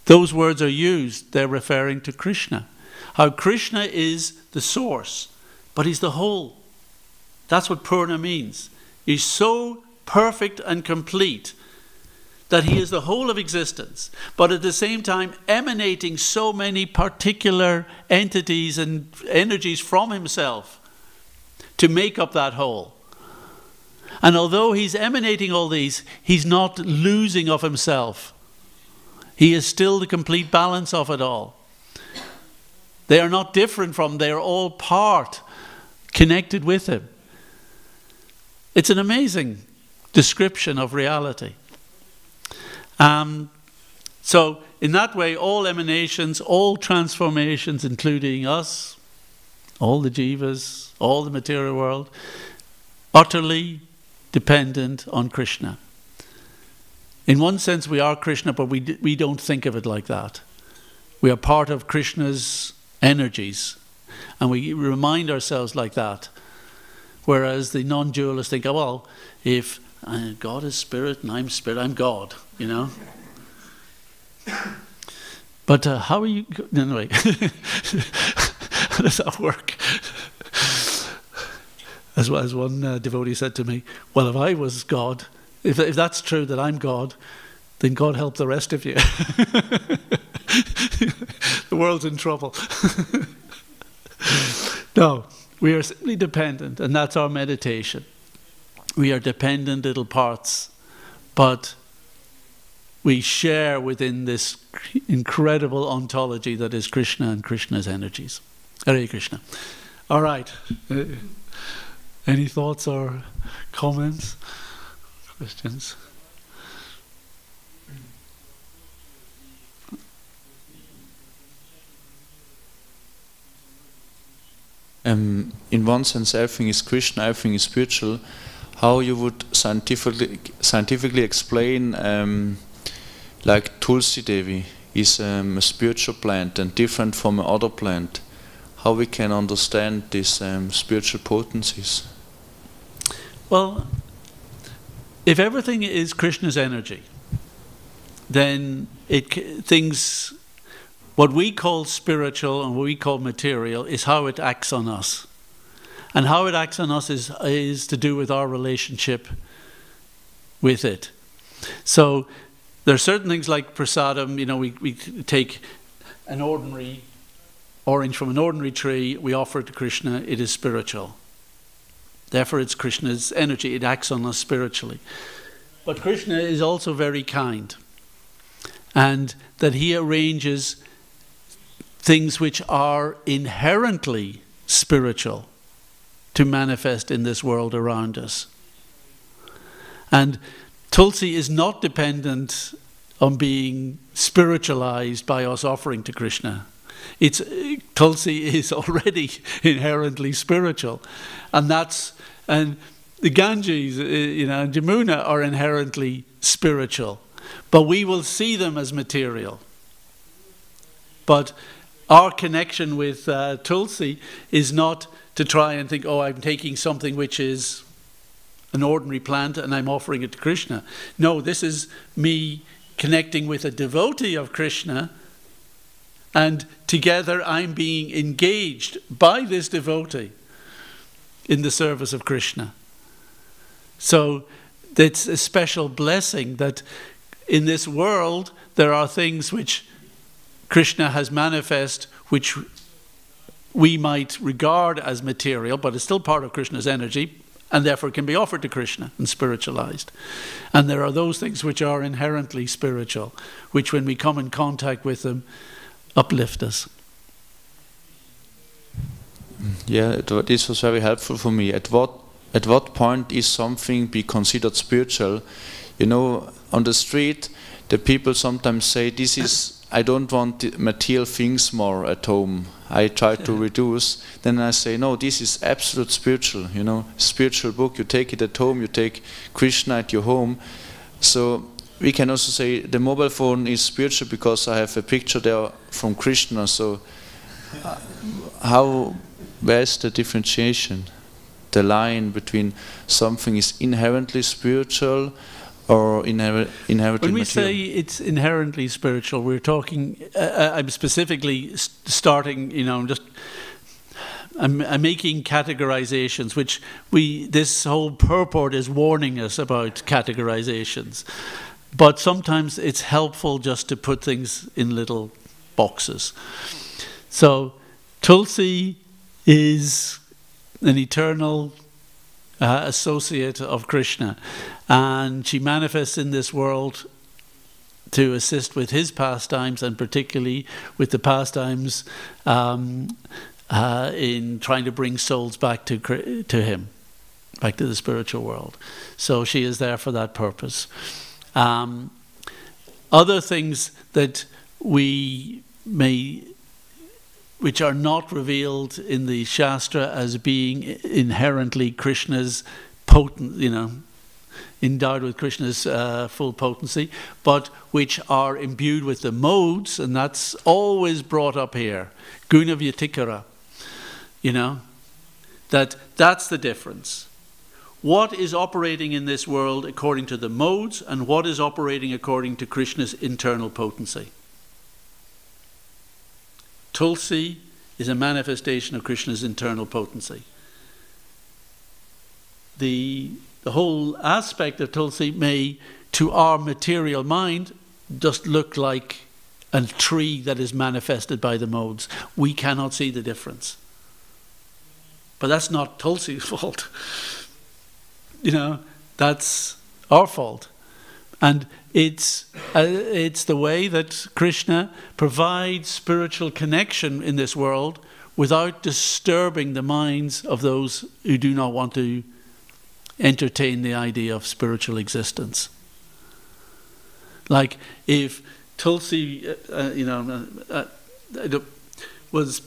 those words are used, they're referring to Krishna. How Krishna is the source, but he's the whole. That's what Purna means. He's so perfect and complete that he is the whole of existence, but at the same time emanating so many particular entities and energies from himself to make up that whole. And although he's emanating all these, he's not losing of himself. He is still the complete balance of it all. They are not different from, they are all part, connected with him. It's an amazing description of reality. So in that way, all emanations, all transformations, including us, all the jivas, all the material world, utterly dependent on Krishna. In one sense, we are Krishna, but we don't think of it like that. We are part of Krishna's energies, and we remind ourselves like that. Whereas the non-dualists think, oh, well, if God is spirit and I'm spirit, I'm God, you know. But how are you? Anyway, how does that work? As one devotee said to me, well, if I was God, if that's true that I'm God, then God help the rest of you. The world's in trouble. No, we are simply dependent, and that's our meditation. We are dependent little parts, but we share within this incredible ontology that is Krishna and Krishna's energies. Hare Krishna. All right. Any thoughts or comments? Questions? In one sense, everything is Krishna, everything is spiritual. How you would scientifically explain, like Tulsi Devi is a spiritual plant and different from another plant. How we can understand these spiritual potencies? Well, if everything is Krishna's energy, then things, what we call spiritual and what we call material, is how it acts on us. And how it acts on us is to do with our relationship with it. So there are certain things like prasadam, we take an ordinary orange from an ordinary tree, we offer it to Krishna, it is spiritual. Therefore it's Krishna's energy, it acts on us spiritually. But Krishna is also very kind, and that he arranges things which are inherently spiritual to manifest in this world around us. And Tulsi is not dependent on being spiritualized by us offering to Krishna. Tulsi is already inherently spiritual, and the Ganges, and Jamuna are inherently spiritual, but we will see them as material. But our connection with Tulsi is not to try and think, oh, I'm taking something which is an ordinary plant and I'm offering it to Krishna. No, this is me connecting with a devotee of Krishna, and together I'm being engaged by this devotee in the service of Krishna. So it's a special blessing that in this world there are things which Krishna has manifest which we might regard as material, but it's still part of Krishna's energy, and therefore can be offered to Krishna and spiritualized. And there are those things which are inherently spiritual, which when we come in contact with them, uplift us. Yeah, this was very helpful for me. At what point is something be considered spiritual? On the street, the people sometimes say, I don't want material things more at home. I try to reduce. Then I say, no, this is absolute spiritual. Spiritual book. You take it at home. You take Krishna at your home. So we can also say the mobile phone is spiritual because I have a picture there from Krishna. So where is the differentiation? The line between something is inherently spiritual or inherently When we material? say it's inherently spiritual, we're talking, I'm specifically starting, I'm making categorizations, which this whole purport is warning us about categorizations. But sometimes it's helpful just to put things in little boxes. So Tulsi is an eternal associate of Krishna, and she manifests in this world to assist with his pastimes, and particularly with the pastimes in trying to bring souls back to him, back to the spiritual world. So she is there for that purpose. Other things that which are not revealed in the Shastra as being inherently Krishna's potent, endowed with Krishna's full potency, but which are imbued with the modes, and that's always brought up here. Guna Vyatikara, that's the difference. What is operating in this world according to the modes, and what is operating according to Krishna's internal potency? Tulsi is a manifestation of Krishna's internal potency. The whole aspect of Tulsi may, to our material mind, just look like a tree that is manifested by the modes. We cannot see the difference. But that's not Tulsi's fault. That's our fault. And it's the way that Krishna provides spiritual connection in this world without disturbing the minds of those who do not want to entertain the idea of spiritual existence. Like if Tulsi, was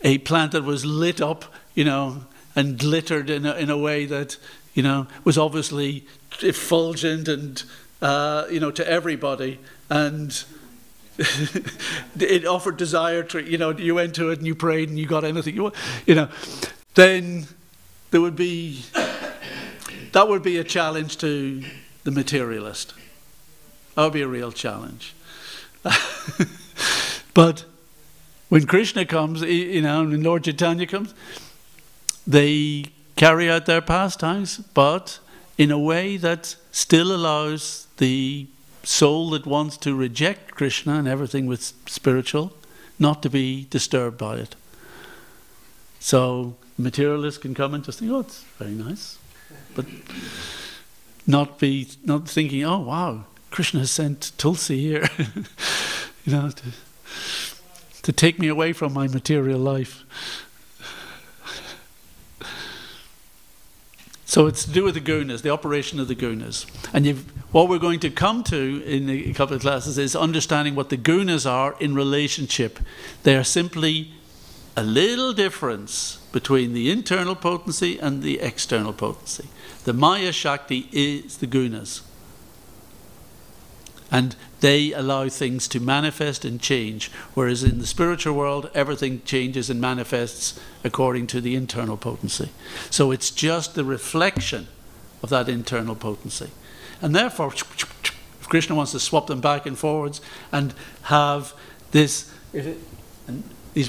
a plant that was lit up, and glittered in a way that, was obviously effulgent and, to everybody, and it offered desire to, you went to it and you prayed and you got anything you want, then there would be that would be a challenge to the materialist. That would be a real challenge. But when Krishna comes, you know, and when Lord Chaitanya comes, they carry out their pastimes, but in a way that still allows the soul that wants to reject Krishna and everything with spiritual not to be disturbed by it. So materialists can come and just think, oh, it's very nice, but not thinking, oh wow, Krishna has sent Tulsi here, you know, to take me away from my material life. So it's to do with the gunas, the operation of the gunas. And what we're going to come to in a couple of classes is understanding what the gunas are in relationship. They are simply a little difference between the internal potency and the external potency. The Maya Shakti is the gunas. And they allow things to manifest and change, whereas in the spiritual world, everything changes and manifests according to the internal potency. So it's just the reflection of that internal potency. And therefore, if Krishna wants to swap them back and forwards and have this, and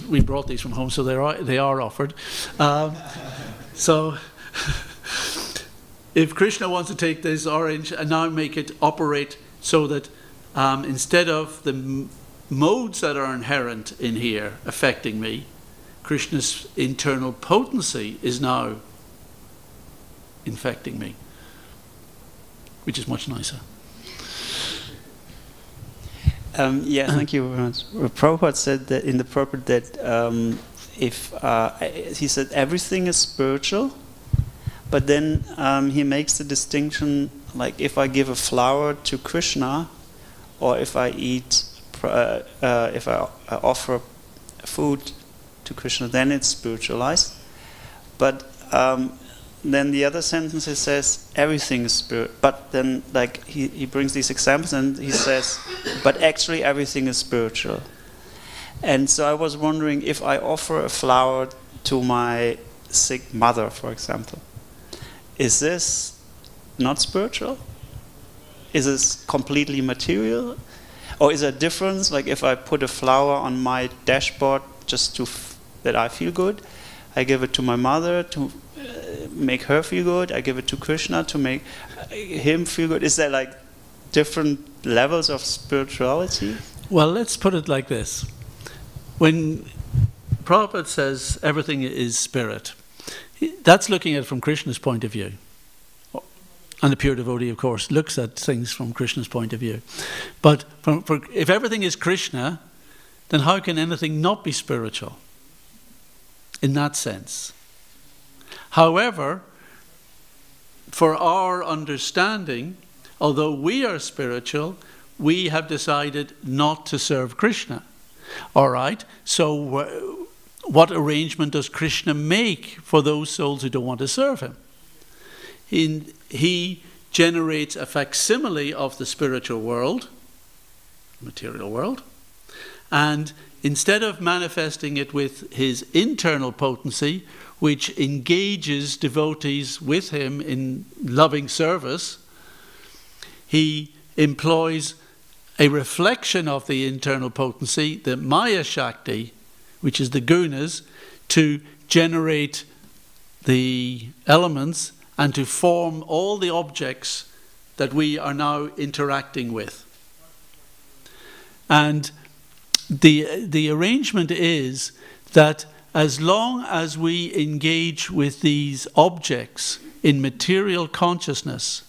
we brought these from home, so they are offered. So if Krishna wants to take this orange and now make it operate so that instead of the modes that are inherent in here affecting me, Krishna's internal potency is now infecting me, which is much nicer. Yeah, thank you very much. Prabhupada said that in the purport that he said everything is spiritual, but then he makes the distinction, like if I give a flower to Krishna, or if I if I offer food to Krishna, then it's spiritualized. But then the other sentence he says everything is spirit. But then like he brings these examples and he says, but actually everything is spiritual. And so I was wondering, if I offer a flower to my sick mother, for example, is this not spiritual? Is this completely material? Or is there a difference? Like if I put a flower on my dashboard just that I feel good, I give it to my mother to make her feel good, I give it to Krishna to make him feel good. Is there like different levels of spirituality? Well, let's put it like this. When Prabhupada says everything is spirit, that's looking at it from Krishna's point of view. And the pure devotee, of course, looks at things from Krishna's point of view. But if everything is Krishna, then how can anything not be spiritual? In that sense. However, for our understanding, although we are spiritual, we have decided not to serve Krishna. All right, so what arrangement does Krishna make for those souls who don't want to serve him? He generates a facsimile of the spiritual world, material world, and instead of manifesting it with his internal potency, which engages devotees with him in loving service, he employs a reflection of the internal potency, the Maya Shakti, which is the gunas, to generate the elements and to form all the objects that we are now interacting with. And the arrangement is that as long as we engage with these objects in material consciousness,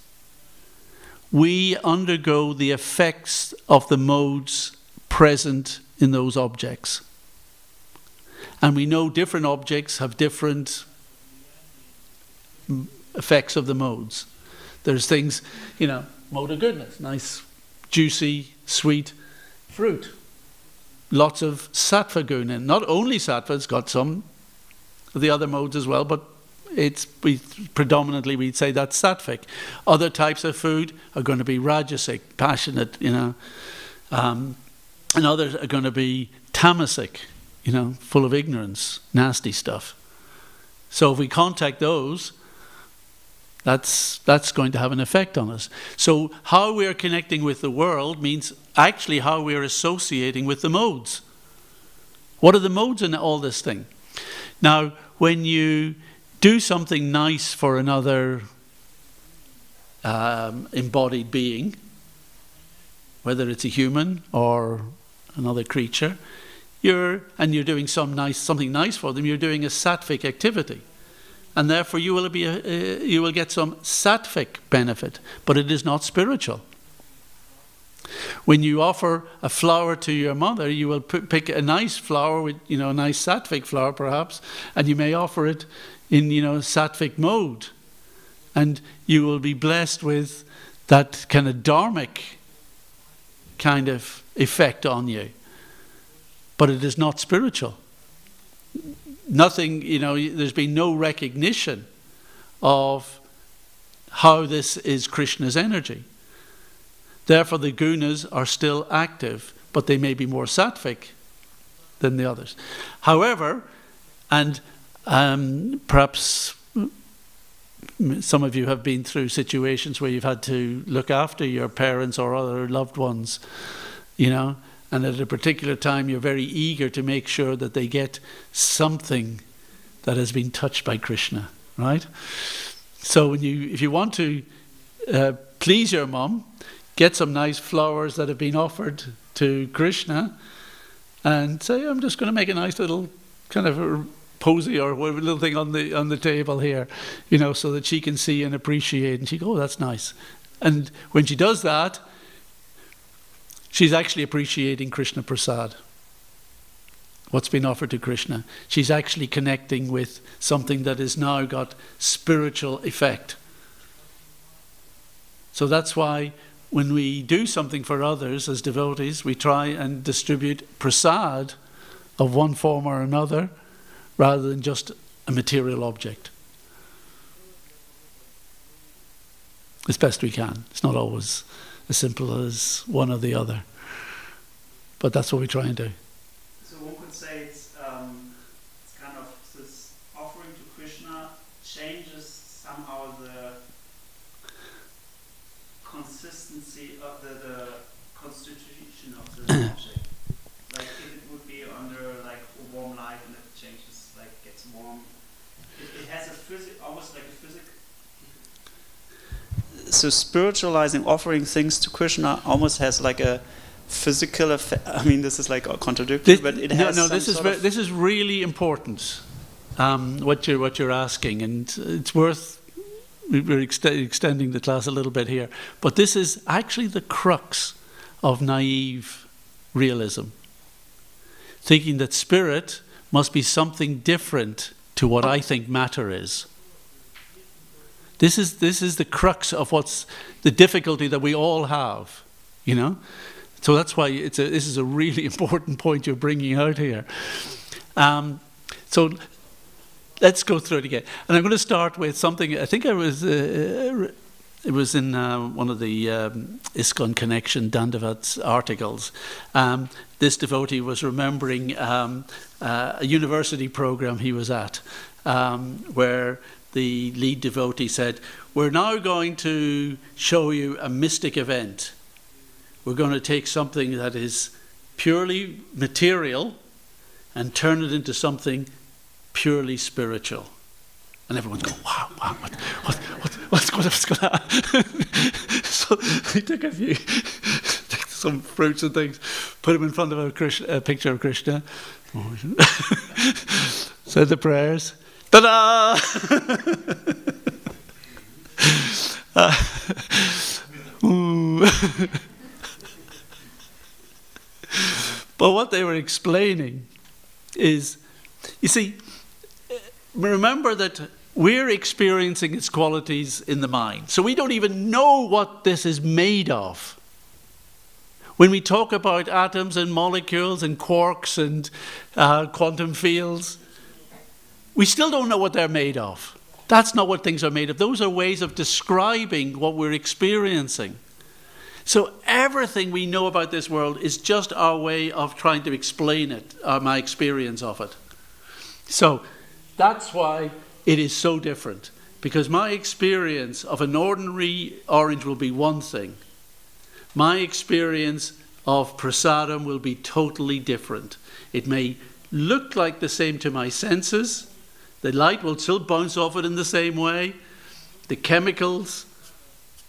we undergo the effects of the modes present in those objects. And we know different objects have different effects of the modes. There's things, mode of goodness, nice, juicy, sweet fruit. Lots of sattva guna. Not only sattva, it's got some of the other modes as well, but predominantly we'd say that's sattvic. Other types of food are going to be rajasic, passionate, and others are going to be tamasic, full of ignorance, nasty stuff. So if we contact those, That's going to have an effect on us. So how we are connecting with the world means actually how we are associating with the modes. What are the modes in all this thing? Now, when you do something nice for another embodied being, whether it's a human or another creature, you're doing something nice for them, you're doing a sattvic activity. And therefore you will get some sattvic benefit, but it is not spiritual. When you offer a flower to your mother, you will pick a nice flower with, a nice sattvic flower perhaps, and you may offer it in, sattvic mode. And you will be blessed with that kind of dharmic kind of effect on you. But it is not spiritual. Nothing, there's been no recognition of how this is Krishna's energy. Therefore, the gunas are still active, but they may be more sattvic than the others. However, and perhaps some of you have been through situations where you've had to look after your parents or other loved ones, and at a particular time you're very eager to make sure that they get something that has been touched by Krishna, right? So if you want to please your mom, get some nice flowers that have been offered to Krishna and say, I'm just going to make a nice little kind of a posy or whatever little thing on the table here, so that she can see and appreciate, and she goes, oh, that's nice. And when she does that, she's actually appreciating Krishna Prasad, what's been offered to Krishna. She's actually connecting with something that has now got spiritual effect. So that's why when we do something for others as devotees, we try and distribute prasad of one form or another rather than just a material object. As best we can. It's not always as simple as one or the other. But that's what we try and do. So one could say it's kind of this offering to Krishna changes somehow the consistency of the constitution of the object. Like if it would be under like a warm light and it changes, like gets warm. It has almost like a physical. So spiritualizing, offering things to Krishna almost has like a physical effect. I mean, this is like contradictory, but it has. This is really important. What you're asking, and it's worth. We're extending the class a little bit here, but this is actually the crux of naive realism. Thinking that spirit must be something different to what I think matter is. This is the crux of what's the difficulty that we all have, So that's why this is a really important point you're bringing out here. So let's go through it again, and I'm going to start with something. I think it was in one of the ISKCON Connection Dandavat's articles. This devotee was remembering a university program he was at, where the lead devotee said, we're now going to show you a mystic event. We're going to take something that is purely material and turn it into something purely spiritual. And everyone's going, wow, what's going to happen? So he took some fruits and things, put them in front of a picture of Krishna, said the prayers, ta-da! But what they were explaining is, you see, remember that we're experiencing its qualities in the mind. So we don't even know what this is made of. When we talk about atoms and molecules and quarks and quantum fields, we still don't know what they're made of. That's not what things are made of. Those are ways of describing what we're experiencing. So everything we know about this world is just our way of trying to explain it, my experience of it. So that's why it is so different. because my experience of an ordinary orange will be one thing. My experience of prasadam will be totally different. It may look like the same to my senses. The light will still bounce off it in the same way. The chemicals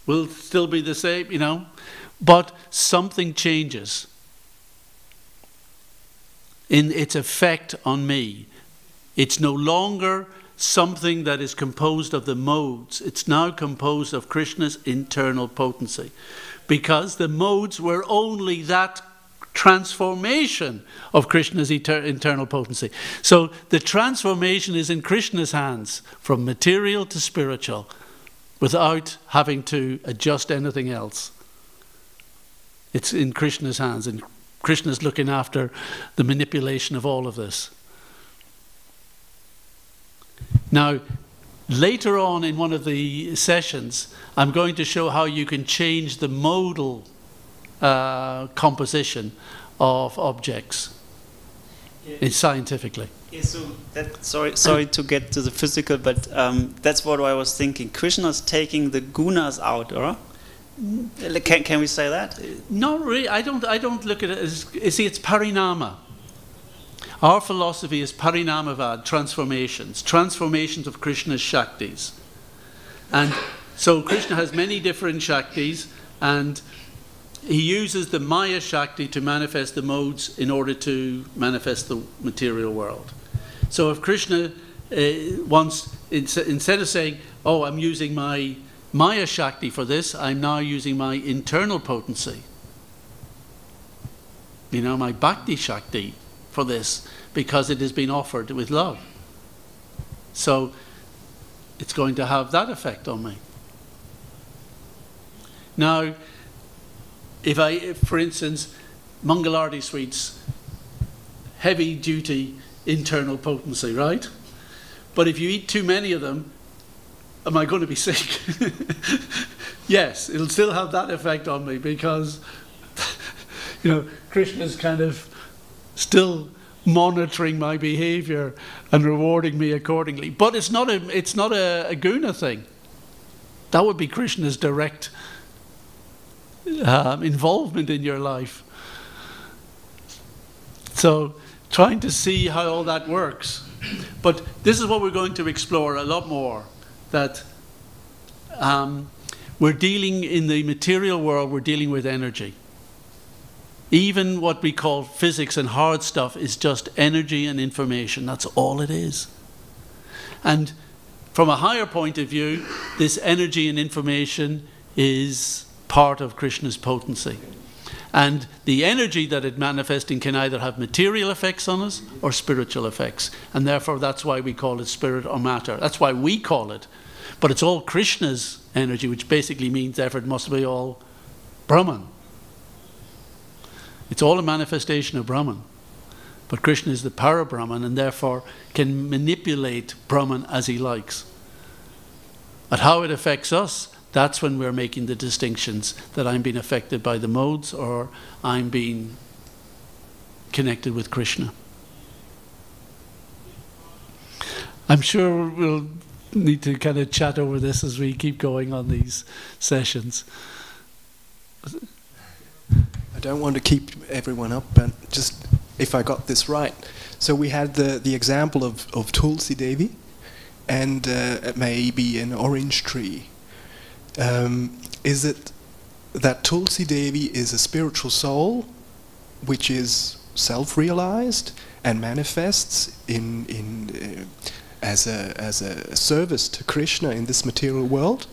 will still be the same, you know, but something changes in its effect on me. It's no longer something that is composed of the modes. It's now composed of Krishna's internal potency, because the modes were only that transformation of Krishna's internal potency. So the transformation is in Krishna's hands, from material to spiritual, without having to adjust anything else. It's in Krishna's hands, and Krishna's looking after the manipulation of all of this. Now, later on in one of the sessions, I'm going to show how you can change the modal composition of objects scientifically. Yeah, so that, sorry to get to the physical, but that's what I was thinking. Krishna's taking the gunas out, or can we say that? Not really. I don't look at it as, you see, it's parinama. Our philosophy is parinamavad, transformations of Krishna's Shaktis. And so Krishna has many different Shaktis, and he uses the Maya Shakti to manifest the modes in order to manifest the material world. So if Krishna wants, instead of saying, oh, I'm using my Maya Shakti for this, I'm now using my internal potency. You know, my Bhakti Shakti for this, because it has been offered with love. So it's going to have that effect on me. Now, if for instance, Mangalarti sweets, heavy duty internal potency, right? But if you eat too many of them, am I going to be sick? Yes, it'll still have that effect on me, because you know, Krishna's kind of still monitoring my behavior and rewarding me accordingly. But it's not a guna thing. That would be Krishna's direct involvement in your life. So trying to see how all that works. But this is what we're going to explore a lot more, that we're dealing in the material world, we're dealing with energy. Even what we call physics and hard stuff is just energy and information. That's all it is. And from a higher point of view, this energy and information is part of Krishna's potency. And the energy that it manifesting can either have material effects on us or spiritual effects. And therefore that's why we call it spirit or matter. That's why we call it. But it's all Krishna's energy, which basically means therefore it must be all Brahman. It's all a manifestation of Brahman. But Krishna is the para-Brahman, and therefore can manipulate Brahman as he likes. But how it affects us, that's when we're making the distinctions, that I'm being affected by the modes or I'm being connected with Krishna. I'm sure we'll need to kind of chat over this as we keep going on these sessions. I don't want to keep everyone up, but just if I got this right. So we had the example of Tulsi Devi, and maybe an orange tree. Is it that Tulsi Devi is a spiritual soul which is self-realized and manifests as a service to Krishna in this material world,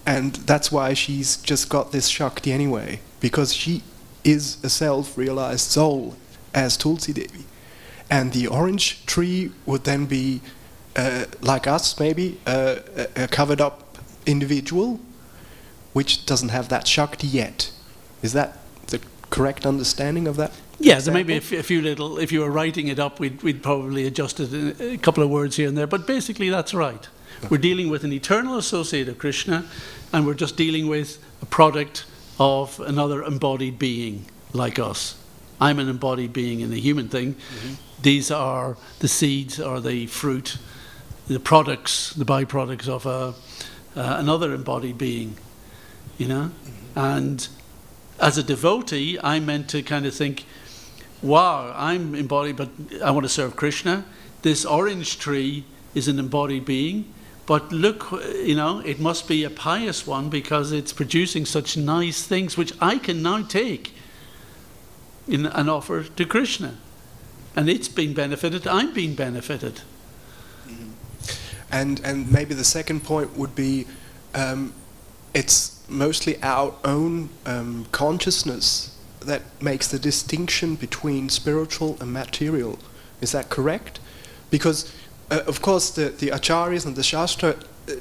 and that's why she's just got this Shakti anyway, because she is a self-realized soul as Tulsi Devi. And the orange tree would then be like us, maybe a covered up individual which doesn't have that Shakti yet. Is that the correct understanding of that? Yeah, there may be a few little, if you were writing it up, we'd probably adjust it a couple of words here and there, but basically that's right. We're dealing with an eternal associate of Krishna, and we're just dealing with a product of another embodied being like us. I'm an embodied being in the human thing. Mm-hmm. These are the seeds or the fruit the products, the byproducts of another embodied being, you know? And as a devotee, I'm meant to kind of think, wow, I'm embodied, but I want to serve Krishna. This orange tree is an embodied being, but look, you know, it must be a pious one because it's producing such nice things which I can now take and offer to Krishna. And it's being benefited, I'm being benefited. And maybe the second point would be, it's mostly our own consciousness that makes the distinction between spiritual and material. Is that correct? Because, of course, the Acharyas and the Shastra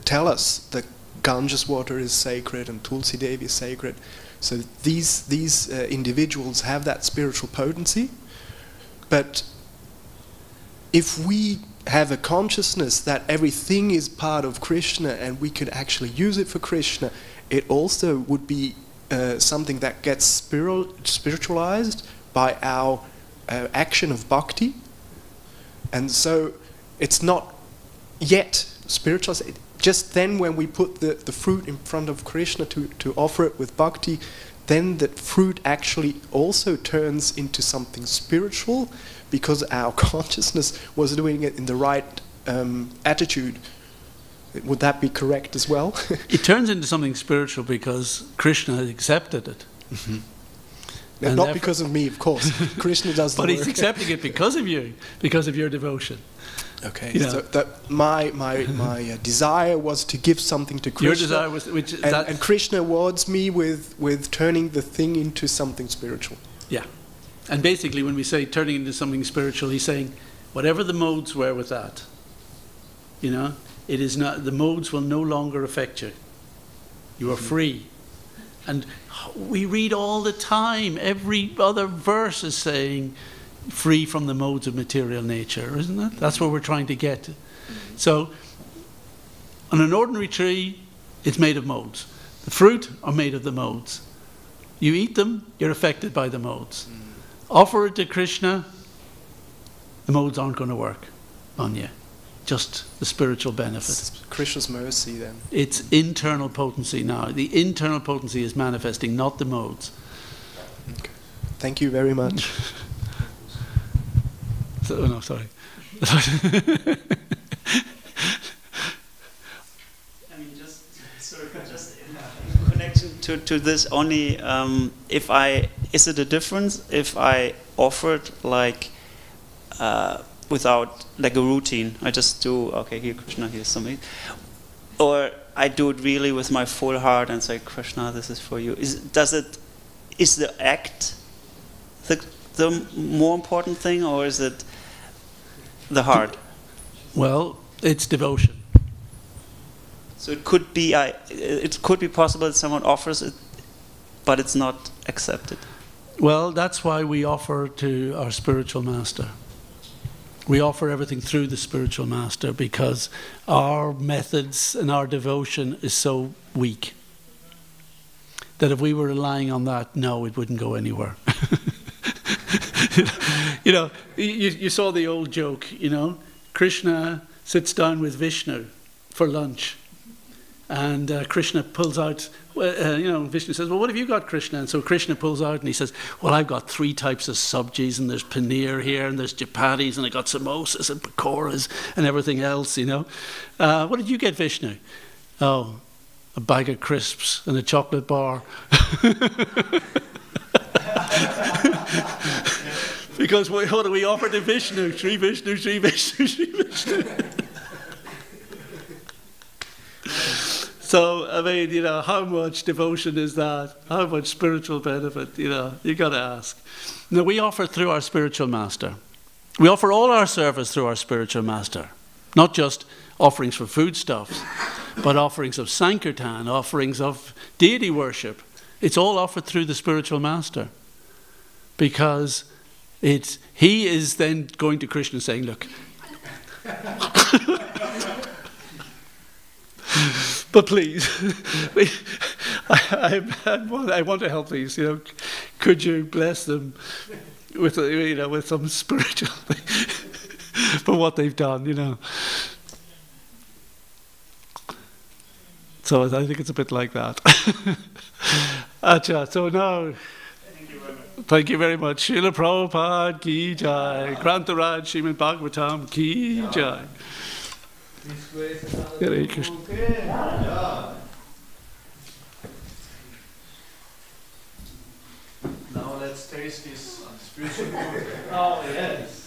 tell us that Ganges water is sacred and Tulsi Devi is sacred. So these individuals have that spiritual potency. But if we have a consciousness that everything is part of Krishna and we could actually use it for Krishna, it also would be something that gets spiritualized by our action of bhakti. And so it's not yet spiritualized. Just then when we put the fruit in front of Krishna to offer it with bhakti, then that fruit actually also turns into something spiritual, because our consciousness was doing it in the right attitude. Would that be correct as well? It turns into something spiritual because Krishna has accepted it. Mm-hmm. And not because of me, of course. Krishna does the work. But he's accepting it because of you, because of your devotion. Okay, You know. so that my desire was to give something to Krishna. Your desire was, and Krishna awards me with turning the thing into something spiritual. yeah. And basically when we say turning into something spiritual, he's saying whatever the modes were with that, you know, it is not, the modes will no longer affect you. You are free. And we read all the time, every other verse is saying free from the modes of material nature, isn't it? That's what we're trying to get. So on an ordinary tree, it's made of modes. The fruit are made of the modes. You eat them, you're affected by the modes. Offer it to Krishna, the modes aren't going to work on you. Just the spiritual benefit. It's Krishna's mercy then. It's internal potency now. The internal potency is manifesting, not the modes. Okay. Thank you very much. Oh no, sorry. I mean, just in connection to this only, is it a difference if I offered like without like a routine? I just do, okay, here Krishna, here's something, or I do it really with my full heart and say, Krishna, this is for you. Is the act the more important thing, or is it the heart? Well, it's devotion. So it could be possible that someone offers it, but it's not accepted. Well, that's why we offer to our spiritual master. We offer everything through the spiritual master because our methods and our devotion is so weak that if we were relying on that, no, it wouldn't go anywhere. You know, you saw the old joke, you know, Krishna sits down with Vishnu for lunch. And Krishna pulls out, Vishnu says, well, what have you got, Krishna? And so Krishna pulls out and he says, well, I've got 3 types of sabjis, and there's paneer here, and there's chapatis, and I got samosas and pakoras and everything else, you know. What did you get, Vishnu? Oh, a bag of crisps and a chocolate bar. Because what do we offer to Vishnu? Shri Vishnu, Shri Vishnu, Shri Vishnu. So, I mean, you know, how much devotion is that? How much spiritual benefit, you know? You got to ask. Now, we offer through our spiritual master. We offer all our service through our spiritual master. Not just offerings for foodstuffs, but offerings of Sankirtan, offerings of deity worship. It's all offered through the spiritual master. Because he is then going to Krishna saying, look, but please, I want to help these. You know, could you bless them with with some spiritual thing for what they've done? You know. So I think it's a bit like that. Acha, so now, thank you very much. Srila Prabhupada ki jai. Grantaraj Srimad Bhagavatam ki jai. Hare Krishna. Now let's taste this spiritual food. Oh, yes.